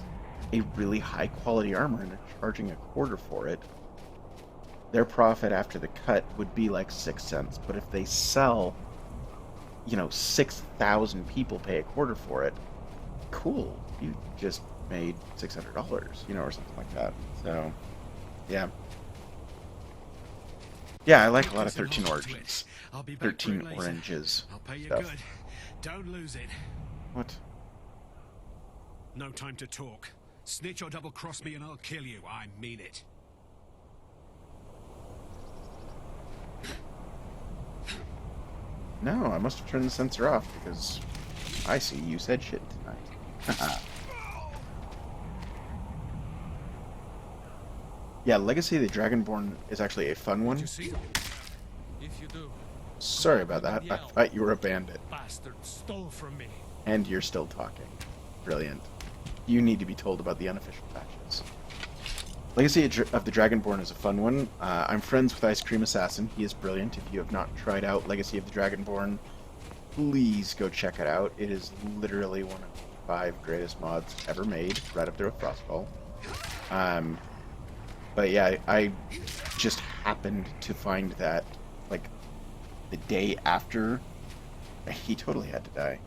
a really high quality armor and they're charging $0.25 for it, their profit after the cut would be like 6 cents. But if they sell, you know, 6,000 people pay $0.25 for it, cool. You just made $600, you know, or something like that. So, yeah. Yeah, I like a lot of 13 Origins. 13 Oranges. I'll pay you stuff. good. Don't lose it. What? No time to talk. Snitch or double cross me and I'll kill you. I mean it. No, I must have turned the sensor off because I see you said shit tonight. Yeah, Legacy of the Dragonborn is actually a fun one. If you do, Sorry about that. I thought you were a bandit. bastard stole from me. And you're still talking. Brilliant. You need to be told about the unofficial patches. Legacy of the Dragonborn is a fun one. I'm friends with Ice Cream Assassin. He is brilliant. If you have not tried out Legacy of the Dragonborn, please go check it out. It is literally one of the 5 greatest mods ever made, right up there with Frostfall. But yeah, I just happened to find that, like, the day after... He totally had to die.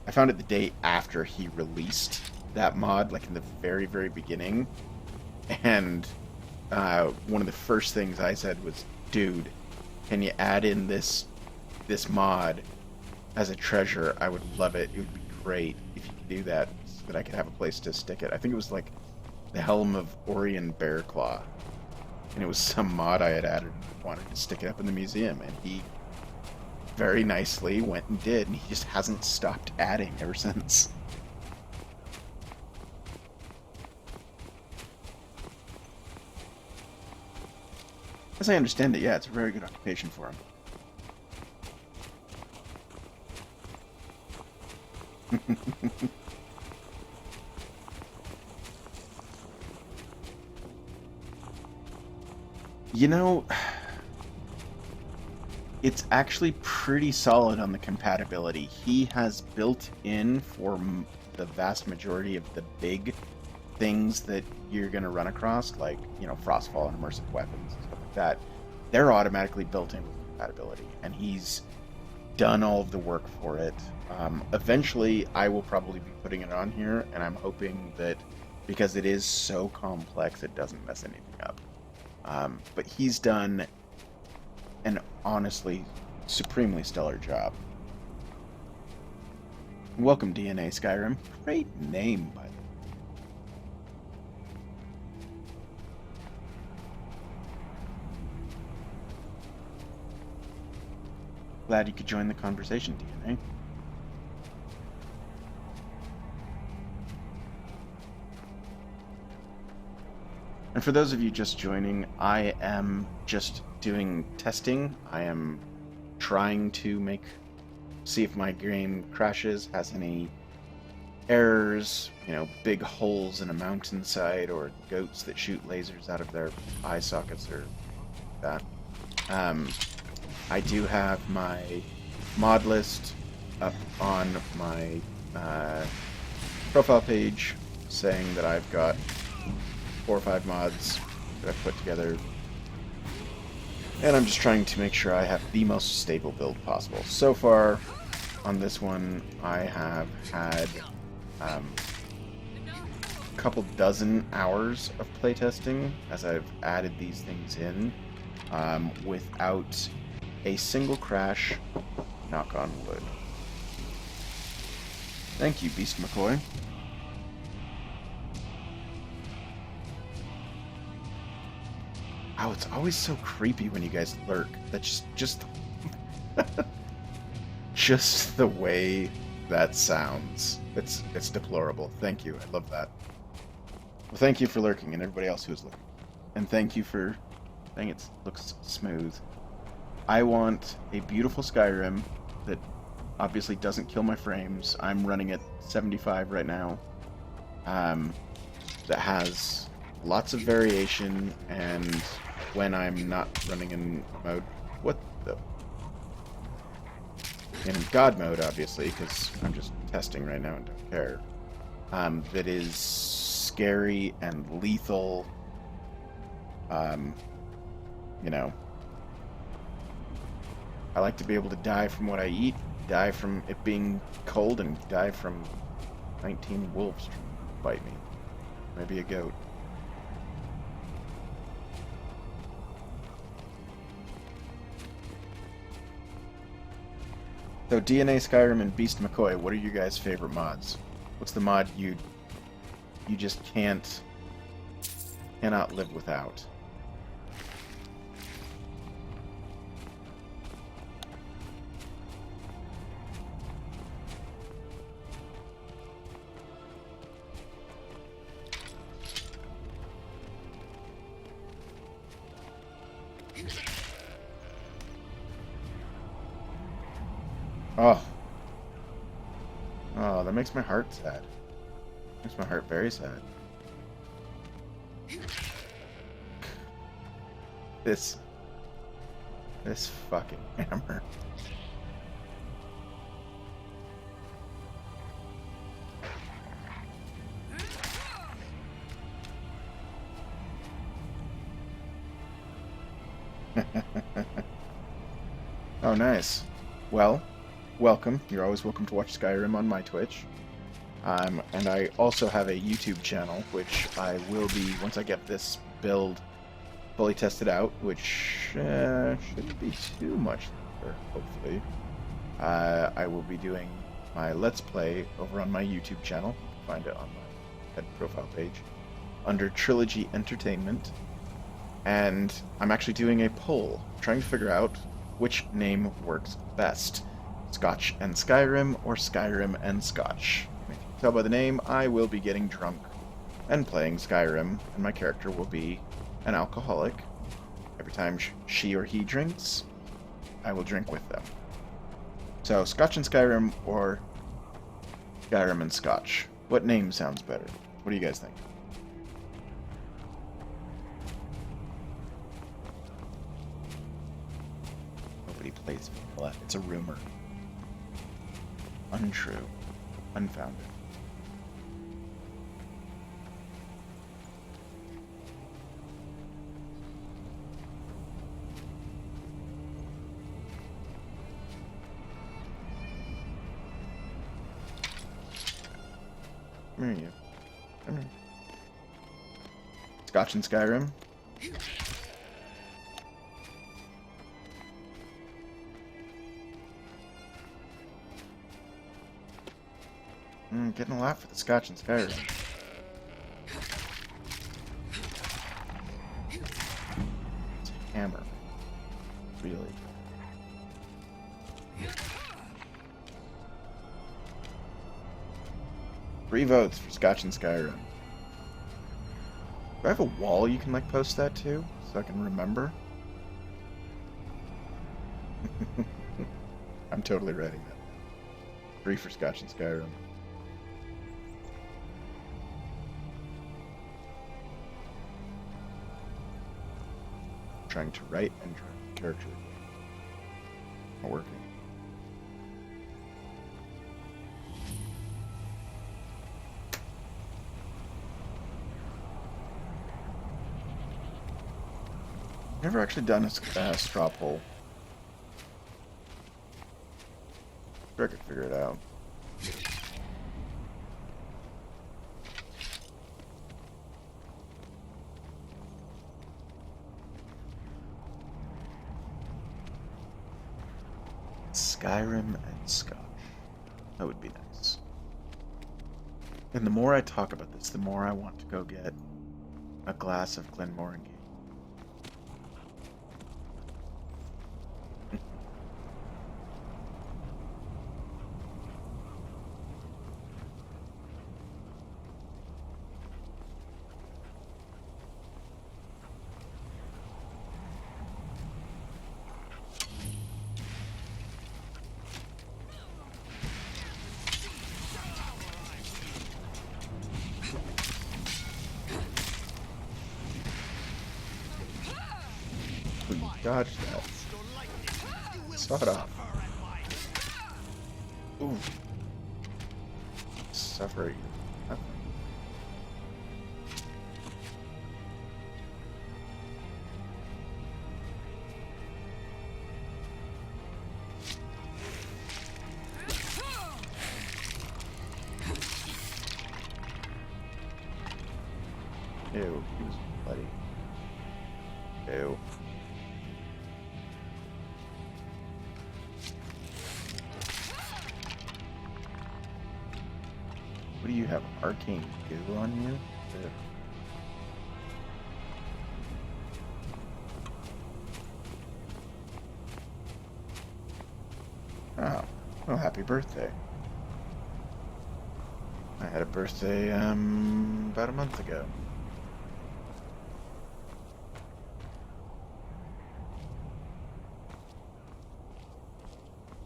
I found it the day after he released that mod, like in the very, very beginning. And one of the first things I said was, dude, can you add in this mod as a treasure? I would love it. It would be great if you could do that, so that I could have a place to stick it. I think it was like the Helm of Orion Bearclaw. And it was some mod I had added and wanted to stick it up in the museum. And he very nicely went and did, and he just hasn't stopped adding ever since. As I understand it, yeah, it's a very good occupation for him. You know, it's actually pretty solid on the compatibility. He has built in for the vast majority of the big things that you're going to run across, like, you know, Frostfall and immersive weapons and stuff like that. They're automatically built in with compatibility, and he's done all of the work for it. Eventually, I will probably be putting it on here, and I'm hoping that because it is so complex, it doesn't mess anything up. But he's done an honestly supremely stellar job. Welcome, DNA Skyrim. Great name, by the way. Glad you could join the conversation, DNA. And for those of you just joining, I am just doing testing. I am trying to see if my game crashes, has any errors, you know, big holes in a mountainside, or goats that shoot lasers out of their eye sockets, or that. I do have my mod list up on my profile page saying that I've got 4 or 5 mods that I've put together. And I'm just trying to make sure I have the most stable build possible. So far, on this one, I have had a couple dozen hours of playtesting as I've added these things in without a single crash, knock on wood. Thank you, Beast McCoy. Oh, it's always so creepy when you guys lurk. That's just just the way that sounds. It's deplorable. Thank you. I love that. Well, thank you for lurking and everybody else who's looking. And thank you for... Dang, it looks smooth. I want a beautiful Skyrim that obviously doesn't kill my frames. I'm running at 75 right now. That has lots of variation, and when I'm not running in mode... What the... In God mode, obviously, because I'm just testing right now and don't care. That is scary and lethal. You know, I like to be able to die from what I eat, die from it being cold, and die from 19 wolves trying to bite me. Maybe a goat. So DNA, Skyrim, and Beast McCoy, what are your guys' favorite mods? What's the mod you just cannot live without? Oh, that makes my heart sad. Makes my heart very sad. This fucking hammer. Oh, nice. Well, welcome. You're always welcome to watch Skyrim on my Twitch. And I also have a YouTube channel, which I will be, once I get this build fully tested out, which shouldn't be too much longer, hopefully. I will be doing my Let's Play over on my YouTube channel. Find it on my head profile page under Trilogy Entertainment. And I'm actually doing a poll, trying to figure out which name works best. Scotch and Skyrim, or Skyrim and Scotch. If you can tell by the name, I will be getting drunk and playing Skyrim, and my character will be an alcoholic. Every time she or he drinks, I will drink with them. So, Scotch and Skyrim, or Skyrim and Scotch. What name sounds better? What do you guys think? Nobody plays vanilla. It's a rumor. Untrue. Unfounded. Come here, you. Come here. Scotch and Skyrim. Getting a lot for the Scotch and Skyrim. It's a hammer. Really. 3 votes for Scotch and Skyrim. Do I have a wall you can, like, post that to? So I can remember? I'm totally writing that. 3 for Scotch and Skyrim. Trying to write and draw character. Not working. Never actually done a straw poll. Sure I could figure it out. Skyrim and Scotch. That would be nice. And the more I talk about this, the more I want to go get a glass of Glenmorangie. Dodge that. Saw it off. Ooh. Suffering. Huh. Ew, he was bloody. Ew. What do you have? Arcane goo on you? Ew. Oh, well, happy birthday. I had a birthday, about a month ago.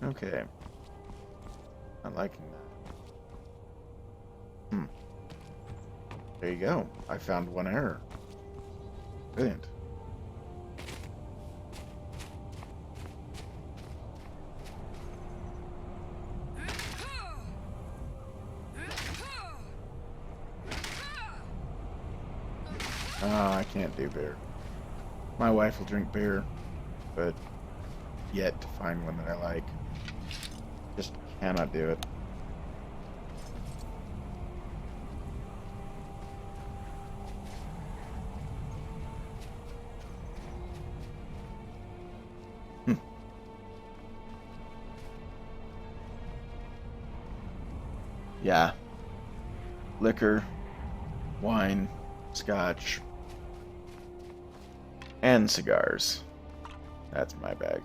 Okay. Not liking that. There you go. I found one error. Brilliant. Oh, I can't do beer. My wife will drink beer, but yet to find one that I like. Just cannot do it. Yeah. Liquor, wine, scotch, and cigars. That's my bag.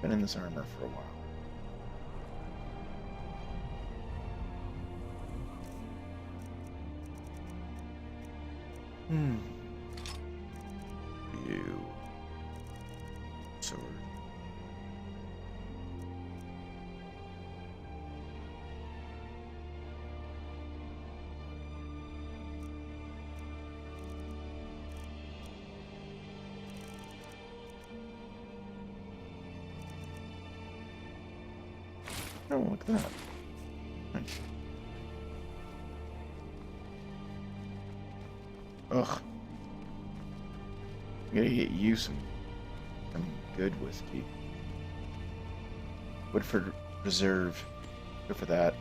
Been in this armor for a while. You. Sword. Oh, look at that. Nice. Ugh. I'm gonna get you some good whiskey. Woodford Reserve. Go for that.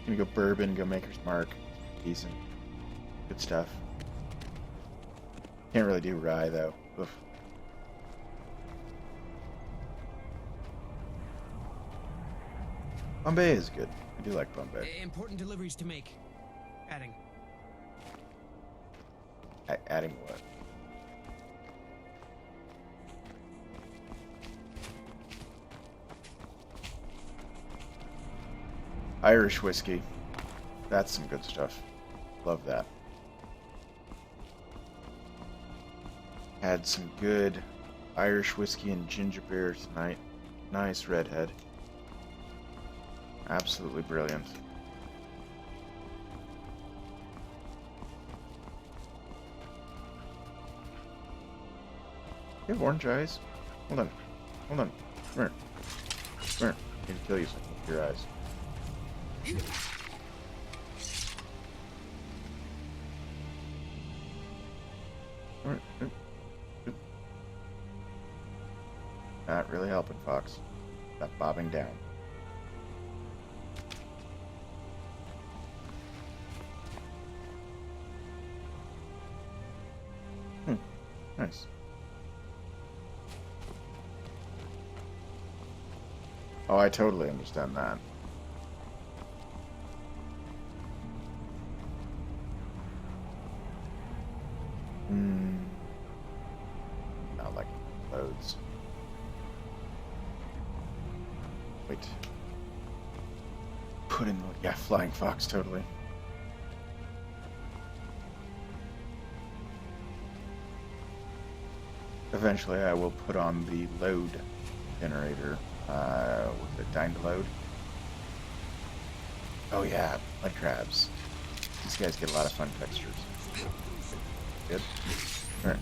Gonna go bourbon, go Maker's Mark. Decent. Good stuff. Can't really do rye though. Ugh. Bombay is good. I do like Bombay. Important deliveries to make. Adding. Adding what? Irish whiskey. That's some good stuff. Love that. Had some good Irish whiskey and ginger beer tonight. Nice redhead. Absolutely brilliant. You have orange eyes? Hold on. Hold on. Come here. Come here. I need to kill you so I can look at your eyes. Not really helping, Fox. Stop bobbing down. Nice. Oh, I totally understand that. Not like loads. Wait. Put in the... Yeah, flying fox, totally. Eventually I will put on the load generator. Was it dying to load? Oh yeah, mud crabs. These guys get a lot of fun textures. Good. Alright.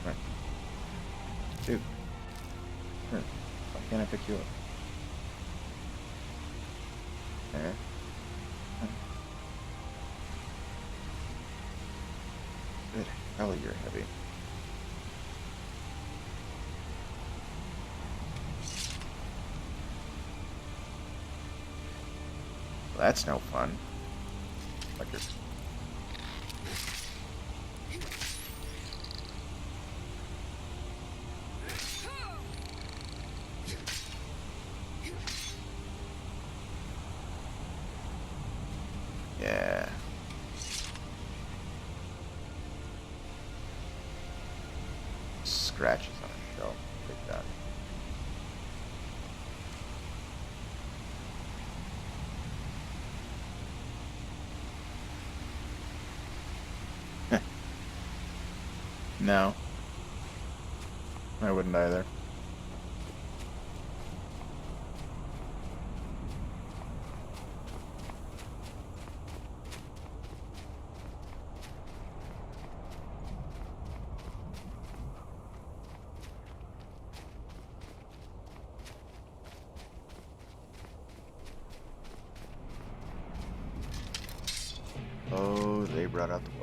Alright. Dude. Alright. Why can't I pick you up? There. Good. Hell, you're heavy. Well, that's no fun. Fuckers. Yeah. Scratches on a shelf. Take that. No. I wouldn't either. Oh, they brought out the book.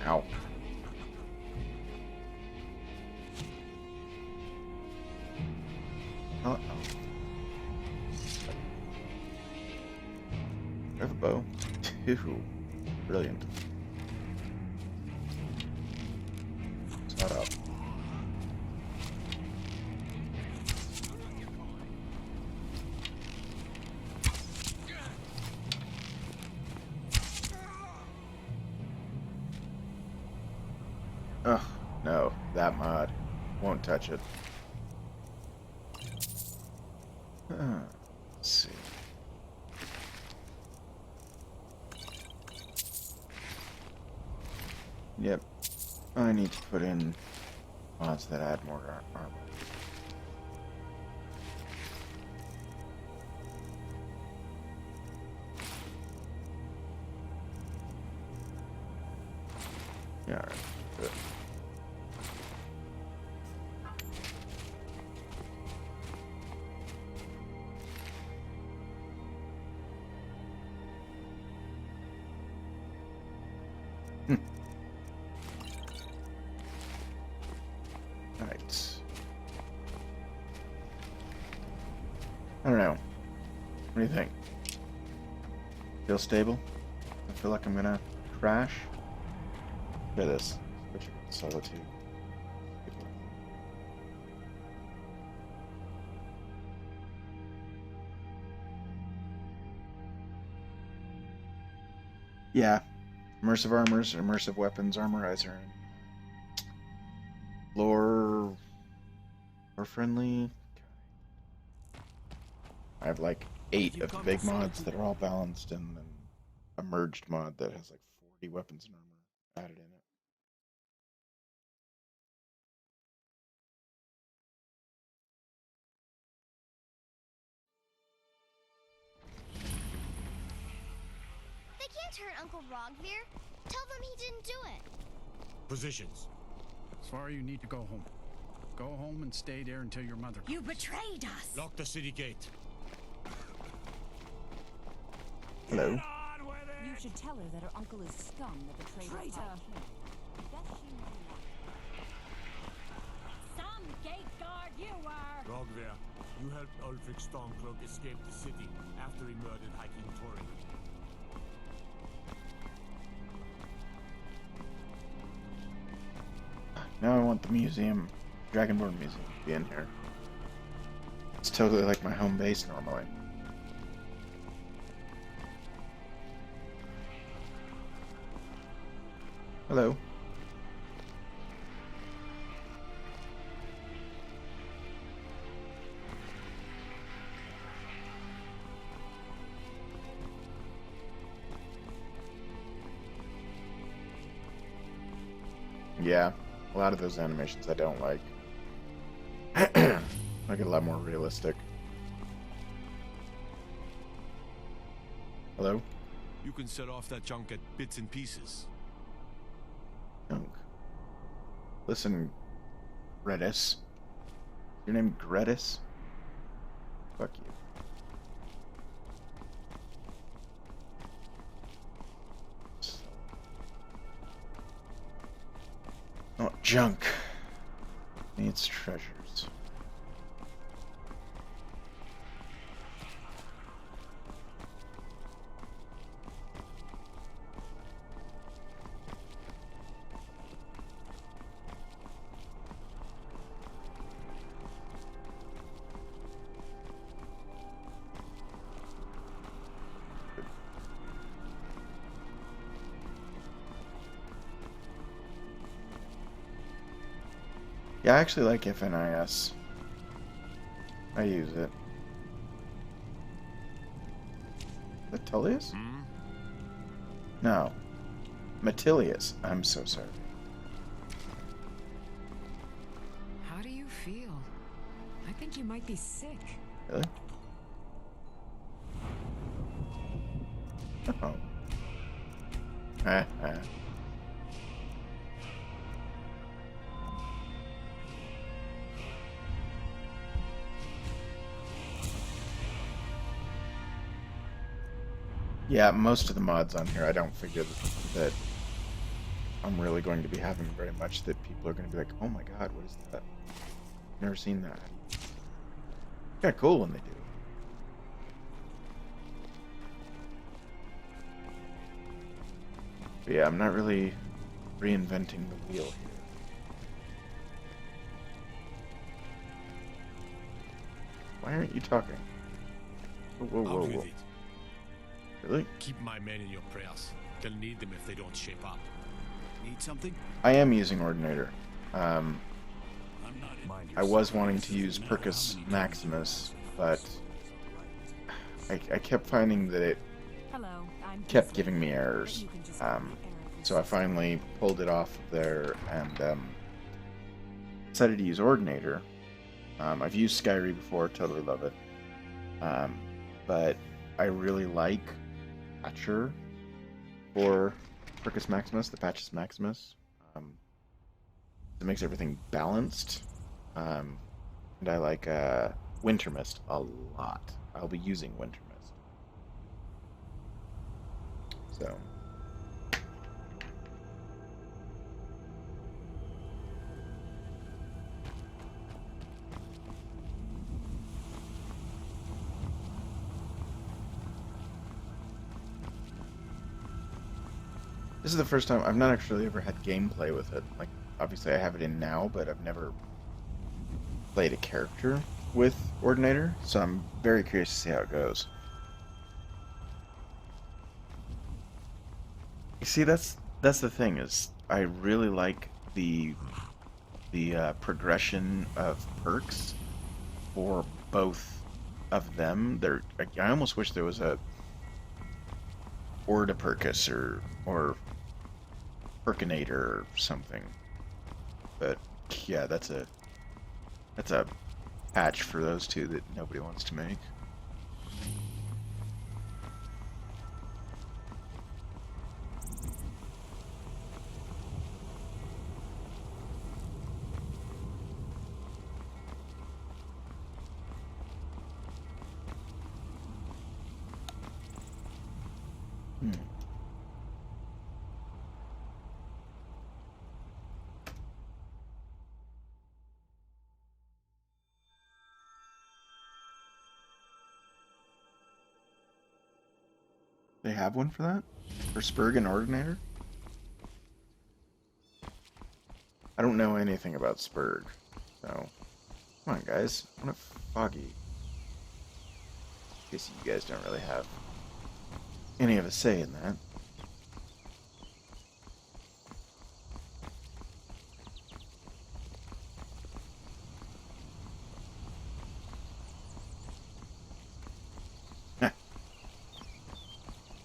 Ow. Oh, I have a bow. Two. Brilliant. Shut up. Oh, no. That mod. Won't touch it. Let's see. Yep. I need to put in mods that add more armor. Yeah, alright. Good. Right. I don't know. What do you think? Feel stable? I feel like I'm gonna crash. Look at this. Switch to solitude. Yeah. Immersive armors, immersive weapons, armorizer, and lore friendly. I have like 8 of the big mods that are all balanced, and then a merged mod that has like 40 weapons and armor. added in it. They can't hurt Uncle Rogvir. Tell them he didn't do it. Positions. Sorry, you need to go home. Go home and stay there until your mother comes. You betrayed us! Lock the city gate. Hello. You should tell her that her uncle is scum that betrayed her king. Bet she may not. Some gate guard you are! Rogver, you helped Ulfric Stormcloak escape the city after he murdered Hiking Thorin. Now I want the museum, Dragonborn Museum, to be in here. It's totally like my home base normally. Hello. Yeah, a lot of those animations I don't like. Make it a lot more realistic. Hello? You can set off that junk at bits and pieces. Junk. Listen, Gretis. Your name Gretis? Fuck you. Not junk. Needs treasures. Yeah, I actually like FNIS. I use it. The Tullius? No. Matilius. I'm so sorry. How do you feel? I think you might be sick. Really? Oh. Yeah, most of the mods on here, I don't figure that I'm really going to be having very much that people are going to be like, oh my god, what is that? Never seen that. Kinda cool when they do. But yeah, I'm not really reinventing the wheel here. Why aren't you talking? Whoa, whoa, Out with whoa. it. Really? Keep my men in your prayers. They'll need them if they don't shape up. Need something? I am using Ordinator. I was wanting to use Percus Maximus, but I kept finding that it kept giving me errors. So I finally pulled it off of there and decided to use Ordinator. I've used Skyrim before, totally love it. But I really like Patcher for Percus Maximus, the Patches Maximus. It makes everything balanced. And I like Winter Mist a lot. I'll be using Winter Mist. So. This is the first time I've not actually ever had gameplay with it. Like, obviously I have it in now, but I've never played a character with Ordinator, so I'm very curious to see how it goes. You see, that's the thing, is I really like the progression of perks for both of them. I almost wish there was a Orda Percus or Perkinator or something. But yeah, that's a patch for those two that nobody wants to make. They have one for that? For Spurg and Ordinator? I don't know anything about Spurg, so... Come on, guys. I'm not foggy. I guess you guys don't really have any of a say in that.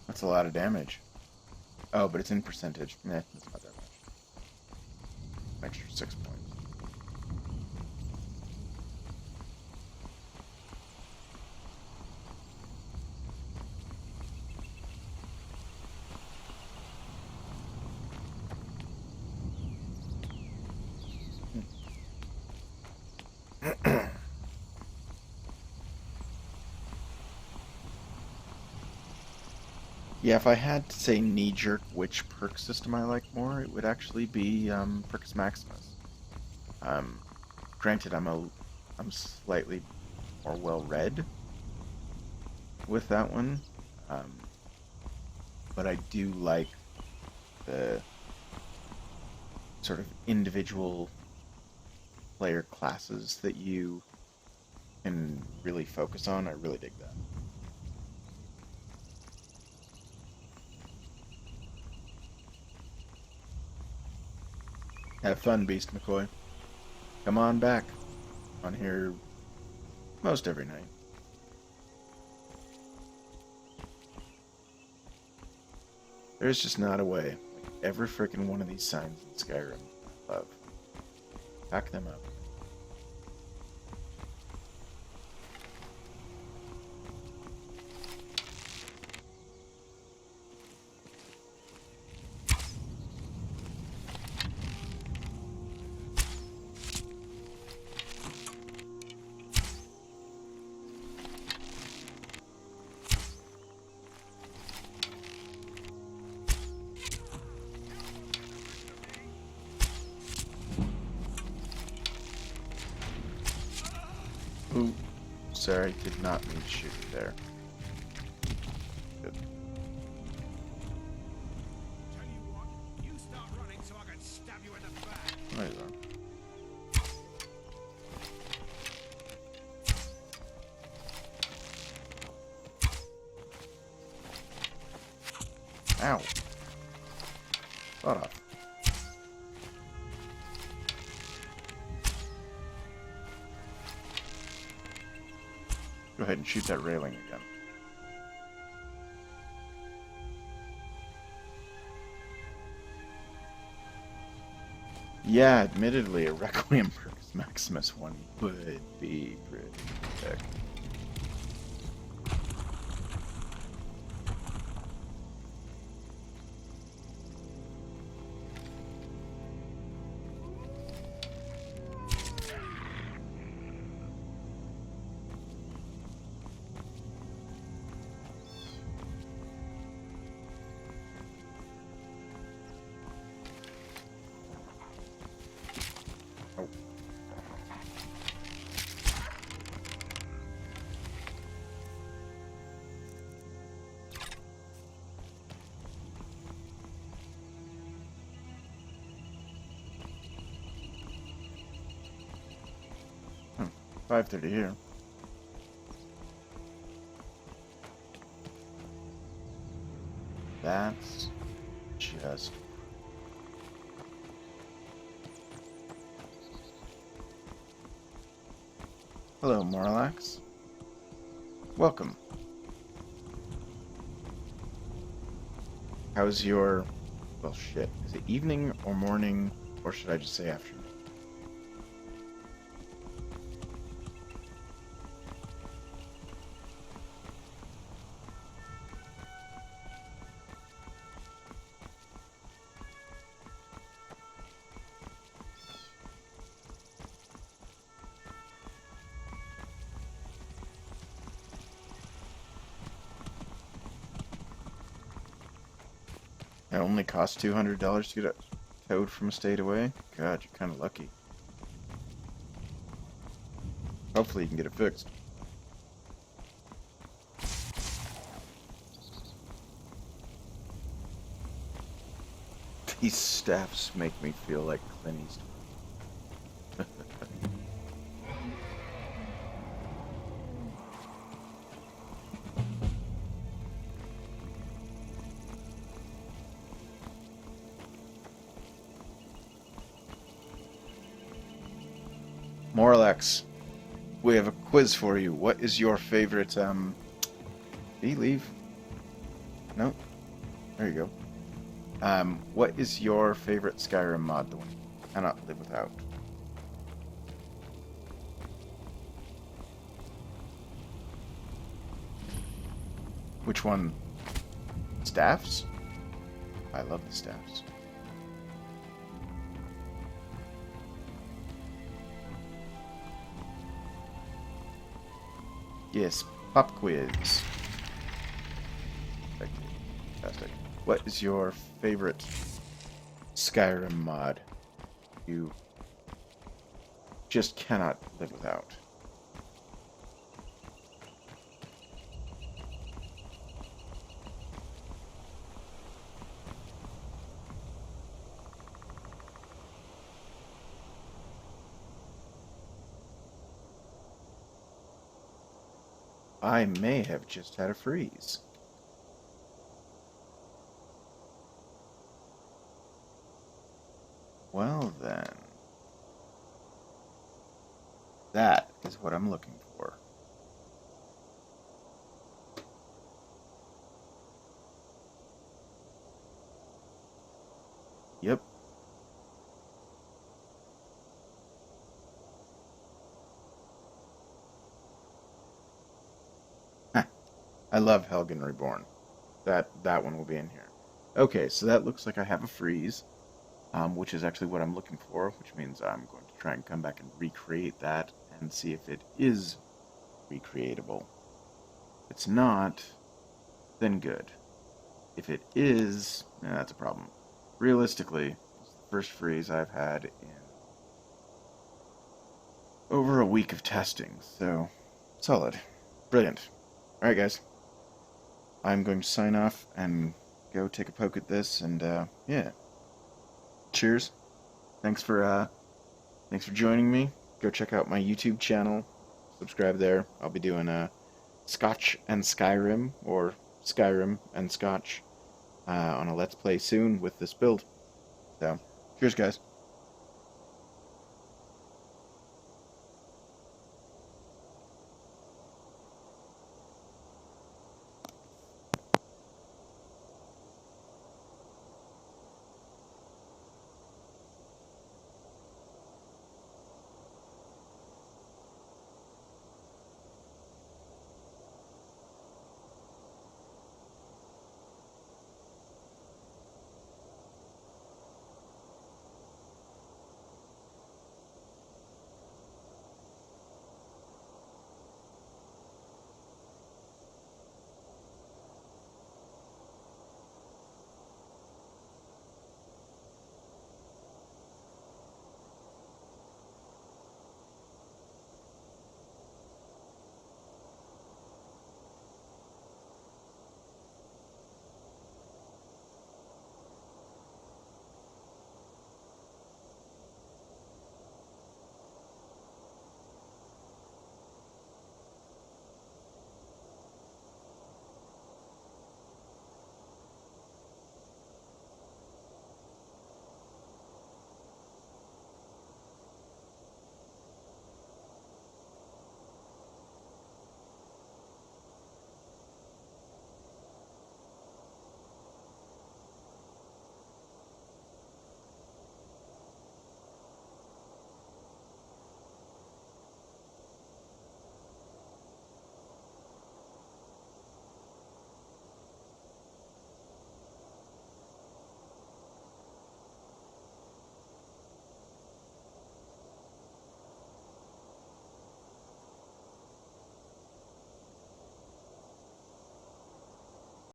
That's a lot of damage. Oh, but it's in percentage. Nah, that's not that much. Extra 6 points. Yeah, if I had to say knee-jerk which perk system I like more, it would actually be Percus Maximus. Granted, I'm slightly more well-read with that one, but I do like the sort of individual player classes that you can really focus on. I really dig that. Have fun, Beast McCoy. Come on back. On here most every night. There's just not a way. Like every freaking one of these signs in Skyrim, I love. Pack them up. Ooh, sorry, did not mean to shoot you there. Good. Tell you what, you start running so I can stab you in the back. There you are. Ow. Thought off. Go ahead and shoot that railing again. Yeah, admittedly, a Requiem Percus Maximus one would be pretty sick. Oh. Hmm. 5:30 here. That's just... Hello, Morlax. Welcome. How's your Well, shit. Is it evening or morning, or should I just say afternoon? It only costs $200 to get a toad from a state away? God, you're kind of lucky. Hopefully you can get it fixed. These staffs make me feel like Clint Eastwood. Morlax, we have a quiz for you. What is your favorite, Did he leave? No? There you go. What is your favorite Skyrim mod, the one you cannot live without? Which one? Staffs? I love the staffs. Yes, pop quiz. Fantastic. What is your favorite Skyrim mod you just cannot live without? I may have just had a freeze. Well then, that is what I'm looking for. Yep. I love Helgen Reborn. That one will be in here. Okay, so that looks like I have a freeze, which is actually what I'm looking for, which means I'm going to try and come back and recreate that and see if it is recreatable. If it's not, then good. If it is, that's a problem. Realistically, it's the first freeze I've had in over a week of testing, so solid. Brilliant. Alright guys, I'm going to sign off and go take a poke at this, and yeah. Cheers. Thanks for joining me. Go check out my YouTube channel. Subscribe there. I'll be doing Scotch and Skyrim, or Skyrim and Scotch, on a Let's Play soon with this build. So, cheers guys.